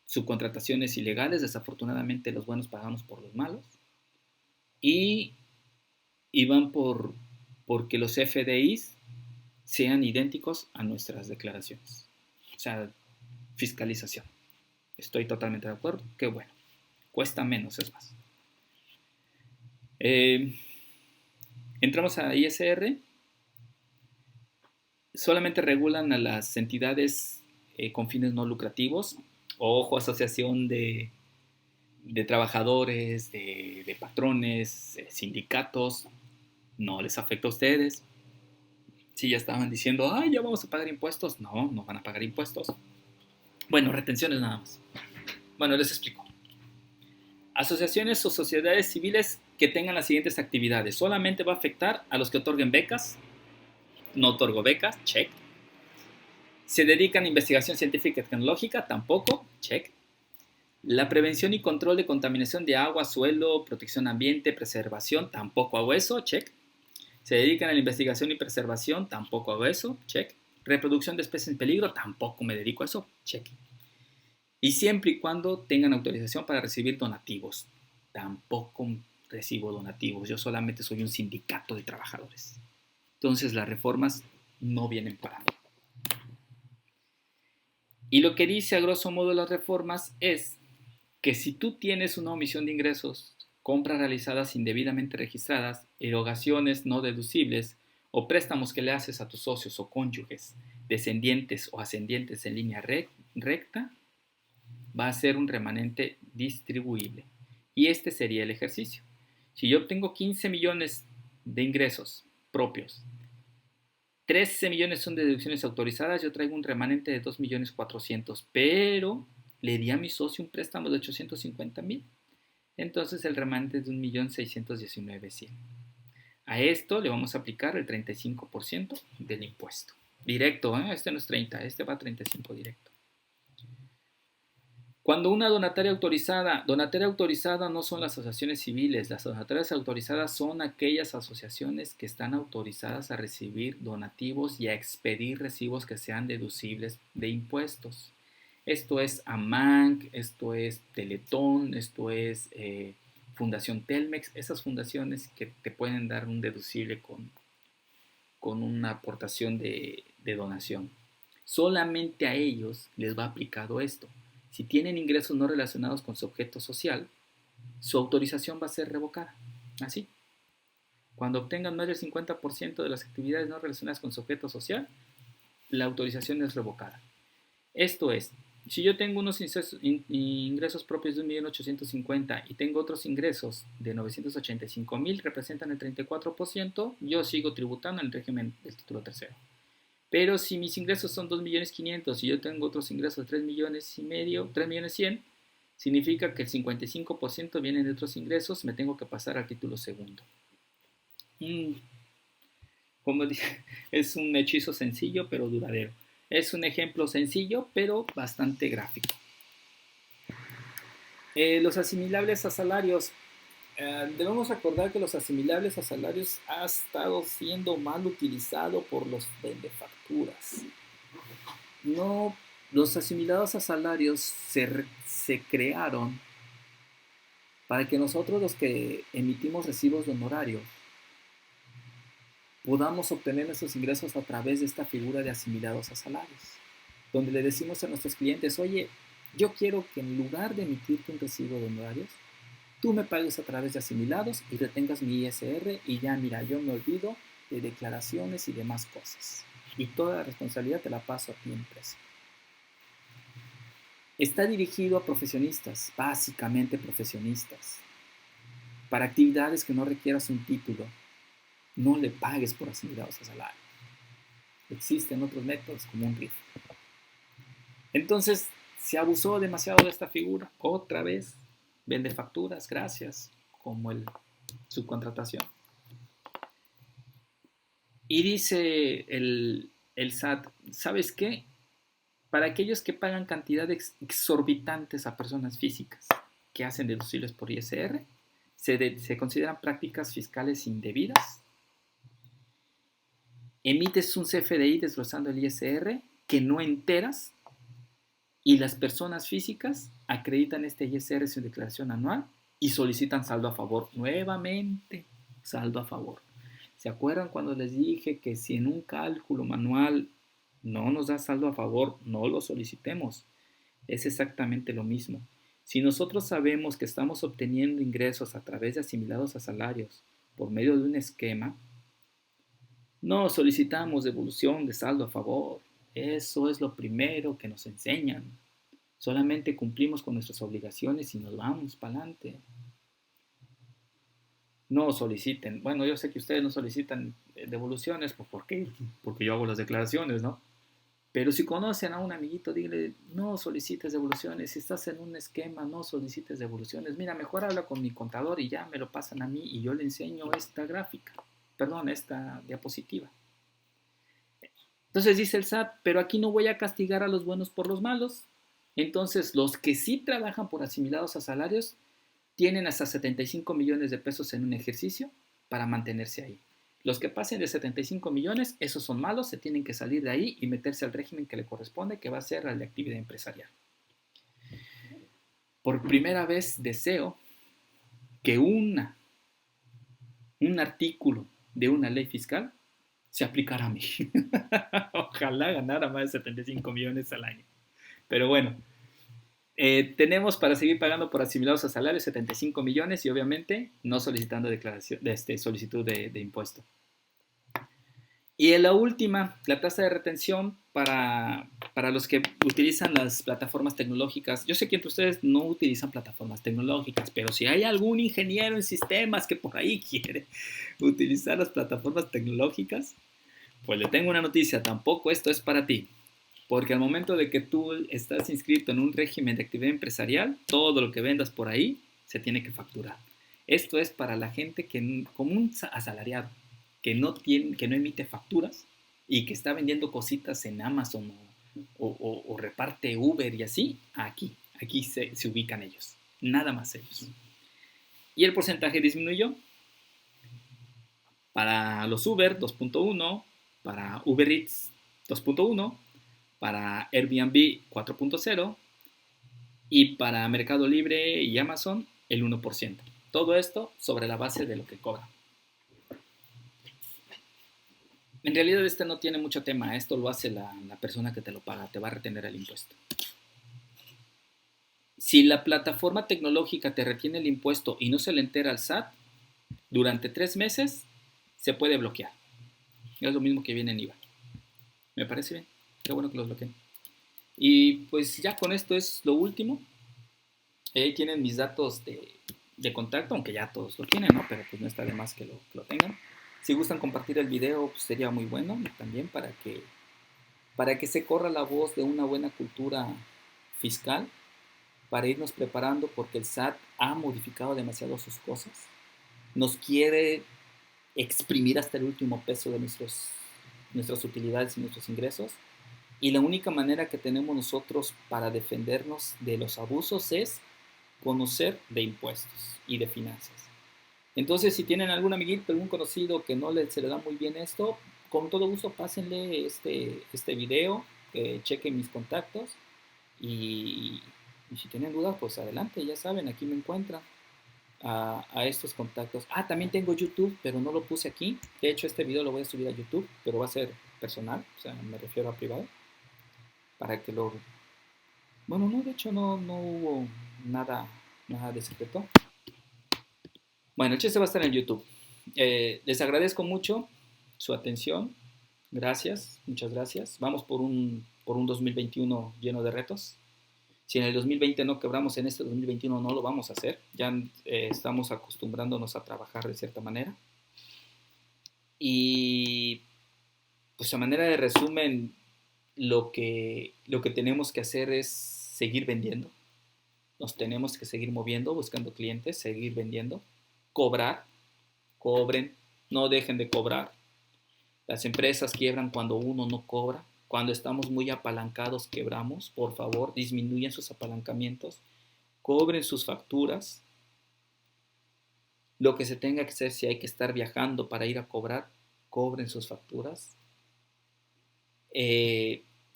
subcontrataciones ilegales, desafortunadamente los buenos pagamos por los malos, y van porque los FDIs sean idénticos a nuestras declaraciones. O sea, fiscalización. Estoy totalmente de acuerdo, qué bueno. Cuesta menos, es más. Entramos a ISR. solamente regulan a las entidades con fines no lucrativos. Ojo, asociación de trabajadores, de patrones, sindicatos, no les afecta a ustedes. Si ya estaban diciendo, ay, ya vamos a pagar impuestos, no, no van a pagar impuestos. Bueno, retenciones nada más. Bueno, les explico. Asociaciones o sociedades civiles que tengan las siguientes actividades. Solamente va a afectar a los que otorguen becas. No otorgo becas, check. Se dedican a investigación científica y tecnológica, tampoco, check. La prevención y control de contaminación de agua, suelo, protección ambiente, preservación, tampoco hago eso, check. Se dedican a la investigación y preservación, tampoco hago eso, check. Reproducción de especies en peligro, tampoco me dedico a eso, check. Y siempre y cuando tengan autorización para recibir donativos, tampoco recibo donativos, yo solamente soy un sindicato de trabajadores. Entonces las reformas no vienen para mí. Y lo que dice a grosso modo las reformas es que si tú tienes una omisión de ingresos, compras realizadas indebidamente registradas, erogaciones no deducibles o préstamos que le haces a tus socios o cónyuges, descendientes o ascendientes en línea recta, va a ser un remanente distribuible. Y este sería el ejercicio. Si yo obtengo 15 millones de ingresos propios, 13 millones son de deducciones autorizadas, yo traigo un remanente de 2.400.000, pero le di a mi socio un préstamo de 850.000. Entonces el remanente es de 1.619.100. A esto le vamos a aplicar el 35% del impuesto. Directo, este no es 30, este va a 35 directo. Cuando una donataria autorizada no son las asociaciones civiles, las donatarias autorizadas son aquellas asociaciones que están autorizadas a recibir donativos y a expedir recibos que sean deducibles de impuestos. Esto es AMANC, esto es Teletón, esto es Fundación Telmex, esas fundaciones que te pueden dar un deducible con una aportación de donación. Solamente a ellos les va aplicado esto. Si tienen ingresos no relacionados con su objeto social, su autorización va a ser revocada. Así. Cuando obtengan más del 50% de las actividades no relacionadas con su objeto social, la autorización es revocada. Esto es, si yo tengo unos ingresos propios de 1.850.000 y tengo otros ingresos de 985.000, representan el 34%, yo sigo tributando en el régimen del título tercero. Pero si mis ingresos son 2.500.000 y yo tengo otros ingresos de 3.500.000, 3.100.000, significa que el 55% vienen de otros ingresos, me tengo que pasar al título segundo. Como dije, es un hechizo sencillo pero duradero. Es un ejemplo sencillo pero bastante gráfico. Los asimilables a salarios. Debemos recordar que los asimilables a salarios ha estado siendo mal utilizado por los vendefacturas. No, los asimilados a salarios se crearon para que nosotros los que emitimos recibos de honorarios podamos obtener esos ingresos a través de esta figura de asimilados a salarios, donde le decimos a nuestros clientes, oye, yo quiero que en lugar de emitirte un recibo de honorarios, tú me pagues a través de asimilados y retengas mi ISR y ya, mira, yo me olvido de declaraciones y demás cosas. Y toda la responsabilidad te la paso a ti, empresa. Está dirigido a profesionistas, básicamente profesionistas. Para actividades que no requieras un título, no le pagues por asimilados a salario. Existen otros métodos como un RIF. Entonces, se abusó demasiado de esta figura. Otra vez, vende facturas, gracias, como subcontratación. Y dice el SAT, ¿sabes qué? Para aquellos que pagan cantidades exorbitantes a personas físicas que hacen deducibles por ISR, se consideran prácticas fiscales indebidas. Emites un CFDI desglosando el ISR que no enteras y las personas físicas acreditan este ISR en su declaración anual y solicitan saldo a favor. Nuevamente, saldo a favor. ¿Se acuerdan cuando les dije que si en un cálculo manual no nos da saldo a favor, no lo solicitemos? Es exactamente lo mismo. Si nosotros sabemos que estamos obteniendo ingresos a través de asimilados a salarios por medio de un esquema, No solicitamos devolución de saldo a favor. Eso es lo primero que nos enseñan. Solamente cumplimos con nuestras obligaciones y nos vamos para adelante. No soliciten. Bueno, yo sé que ustedes no solicitan devoluciones, pues ¿por qué? Porque yo hago las declaraciones, ¿no? Pero si conocen a un amiguito, dile, no solicites devoluciones. Si estás en un esquema, no solicites devoluciones. Mira, mejor habla con mi contador y ya me lo pasan a mí y yo le enseño esta gráfica, perdón, esta diapositiva. Entonces dice el SAT, pero aquí no voy a castigar a los buenos por los malos. Entonces, los que sí trabajan por asimilados a salarios tienen hasta 75 millones de pesos en un ejercicio para mantenerse ahí. Los que pasen de 75 millones, esos son malos, se tienen que salir de ahí y meterse al régimen que le corresponde, que va a ser el de actividad empresarial. Por primera vez deseo que un artículo de una ley fiscal se aplicara a mí. Ojalá ganara más de 75 millones al año. Pero bueno, tenemos para seguir pagando por asimilados a salarios 75 millones y obviamente no solicitando declaración, solicitud de impuesto. Y en la última, la tasa de retención para los que utilizan las plataformas tecnológicas. Yo sé que entre ustedes no utilizan plataformas tecnológicas, pero si hay algún ingeniero en sistemas que por ahí quiere utilizar las plataformas tecnológicas, pues le tengo una noticia, tampoco esto es para ti. Porque al momento de que tú estás inscrito en un régimen de actividad empresarial, todo lo que vendas por ahí se tiene que facturar. Esto es para la gente que, como un asalariado, que no emite facturas y que está vendiendo cositas en Amazon o reparte Uber y así, aquí se ubican ellos, nada más ellos. Y el porcentaje disminuyó para los Uber 2.1, para Uber Eats 2.1, para Airbnb 4.0 y para Mercado Libre y Amazon el 1%. Todo esto sobre la base de lo que cobran. En realidad este no tiene mucho tema, esto lo hace la persona que te lo paga, te va a retener el impuesto. Si la plataforma tecnológica te retiene el impuesto y no se le entera al SAT, durante 3 meses se puede bloquear. Es lo mismo que viene en IVA. Me parece bien, qué bueno que los bloqueen. Y pues ya con esto es lo último. Ahí tienen mis datos de contacto, aunque ya todos lo tienen, ¿no? Pero pues no está de más que lo tengan. Si gustan compartir el video, pues sería muy bueno también para que se corra la voz de una buena cultura fiscal, para irnos preparando porque el SAT ha modificado demasiado sus cosas. Nos quiere exprimir hasta el último peso de nuestras utilidades y nuestros ingresos. Y la única manera que tenemos nosotros para defendernos de los abusos es conocer de impuestos y de finanzas. Entonces, si tienen algún amiguito, algún conocido que no se le da muy bien esto, con todo gusto pásenle este video, chequen mis contactos y si tienen dudas, pues adelante, ya saben, aquí me encuentran a estos contactos. También tengo YouTube, pero no lo puse aquí. De hecho, este video lo voy a subir a YouTube, pero va a ser personal, o sea, me refiero a privado, para que lo... Bueno, no, de hecho no hubo nada de secreto. Bueno, el chiste va a estar en YouTube. Les agradezco mucho su atención. Gracias, muchas gracias. Vamos por un 2021 lleno de retos. Si en el 2020 no quebramos, en este 2021 no lo vamos a hacer. Ya estamos acostumbrándonos a trabajar de cierta manera. Y pues a manera de resumen, lo que tenemos que hacer es seguir vendiendo. Nos tenemos que seguir moviendo, buscando clientes, seguir vendiendo, cobrar, cobren, no dejen de cobrar. Las empresas quiebran cuando uno no cobra. Cuando estamos muy apalancados quebramos. Por favor, disminuyan sus apalancamientos, cobren sus facturas. Lo que se tenga que hacer, si hay que estar viajando para ir a cobrar, cobren sus facturas.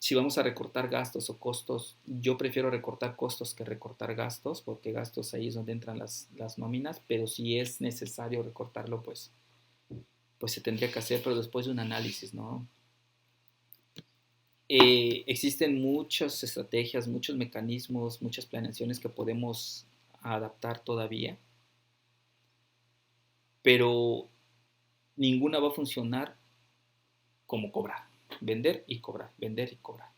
Si vamos a recortar gastos o costos, yo prefiero recortar costos que recortar gastos, porque gastos ahí es donde entran las nóminas, pero si es necesario recortarlo, pues se tendría que hacer, pero después de un análisis, ¿no? Existen muchas estrategias, muchos mecanismos, muchas planeaciones que podemos adaptar todavía, pero ninguna va a funcionar como cobrar, vender y cobrar, vender y cobrar.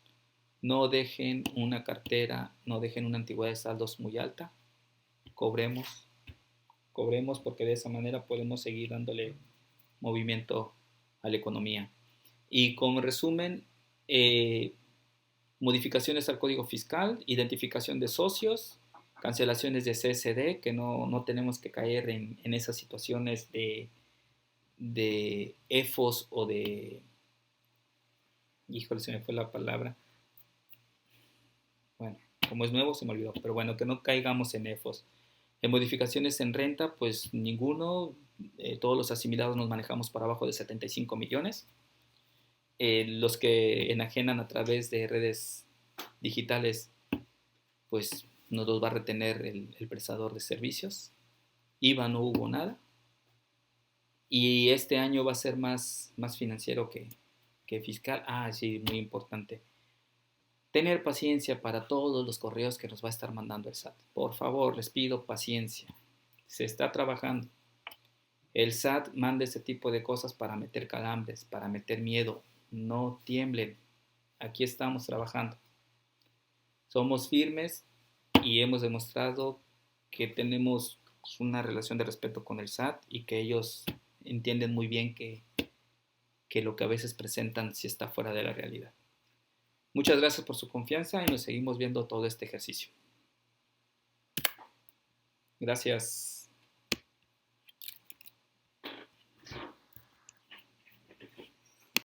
No dejen una cartera, no dejen una antigüedad de saldos muy alta, cobremos, cobremos porque de esa manera podemos seguir dándole movimiento a la economía. Y como resumen, modificaciones al código fiscal, identificación de socios, cancelaciones de CSD, que no tenemos que caer en esas situaciones de EFOS o de, híjole, se me fue la palabra, bueno, como es nuevo se me olvidó, pero bueno, que no caigamos en EFOS. En modificaciones en renta, pues ninguno, todos los asimilados nos manejamos por abajo de 75 millones. Los que enajenan a través de redes digitales, pues nos los va a retener el prestador de servicios. IVA no hubo nada. Y este año va a ser más financiero que fiscal. Ah, sí, muy importante. Tener paciencia para todos los correos que nos va a estar mandando el SAT. Por favor, les pido paciencia. Se está trabajando. El SAT manda ese tipo de cosas para meter calambres, para meter miedo. No tiemblen. Aquí estamos trabajando. Somos firmes y hemos demostrado que tenemos una relación de respeto con el SAT y que ellos entienden muy bien que lo que a veces presentan sí está fuera de la realidad. Muchas gracias por su confianza y nos seguimos viendo todo este ejercicio. Gracias.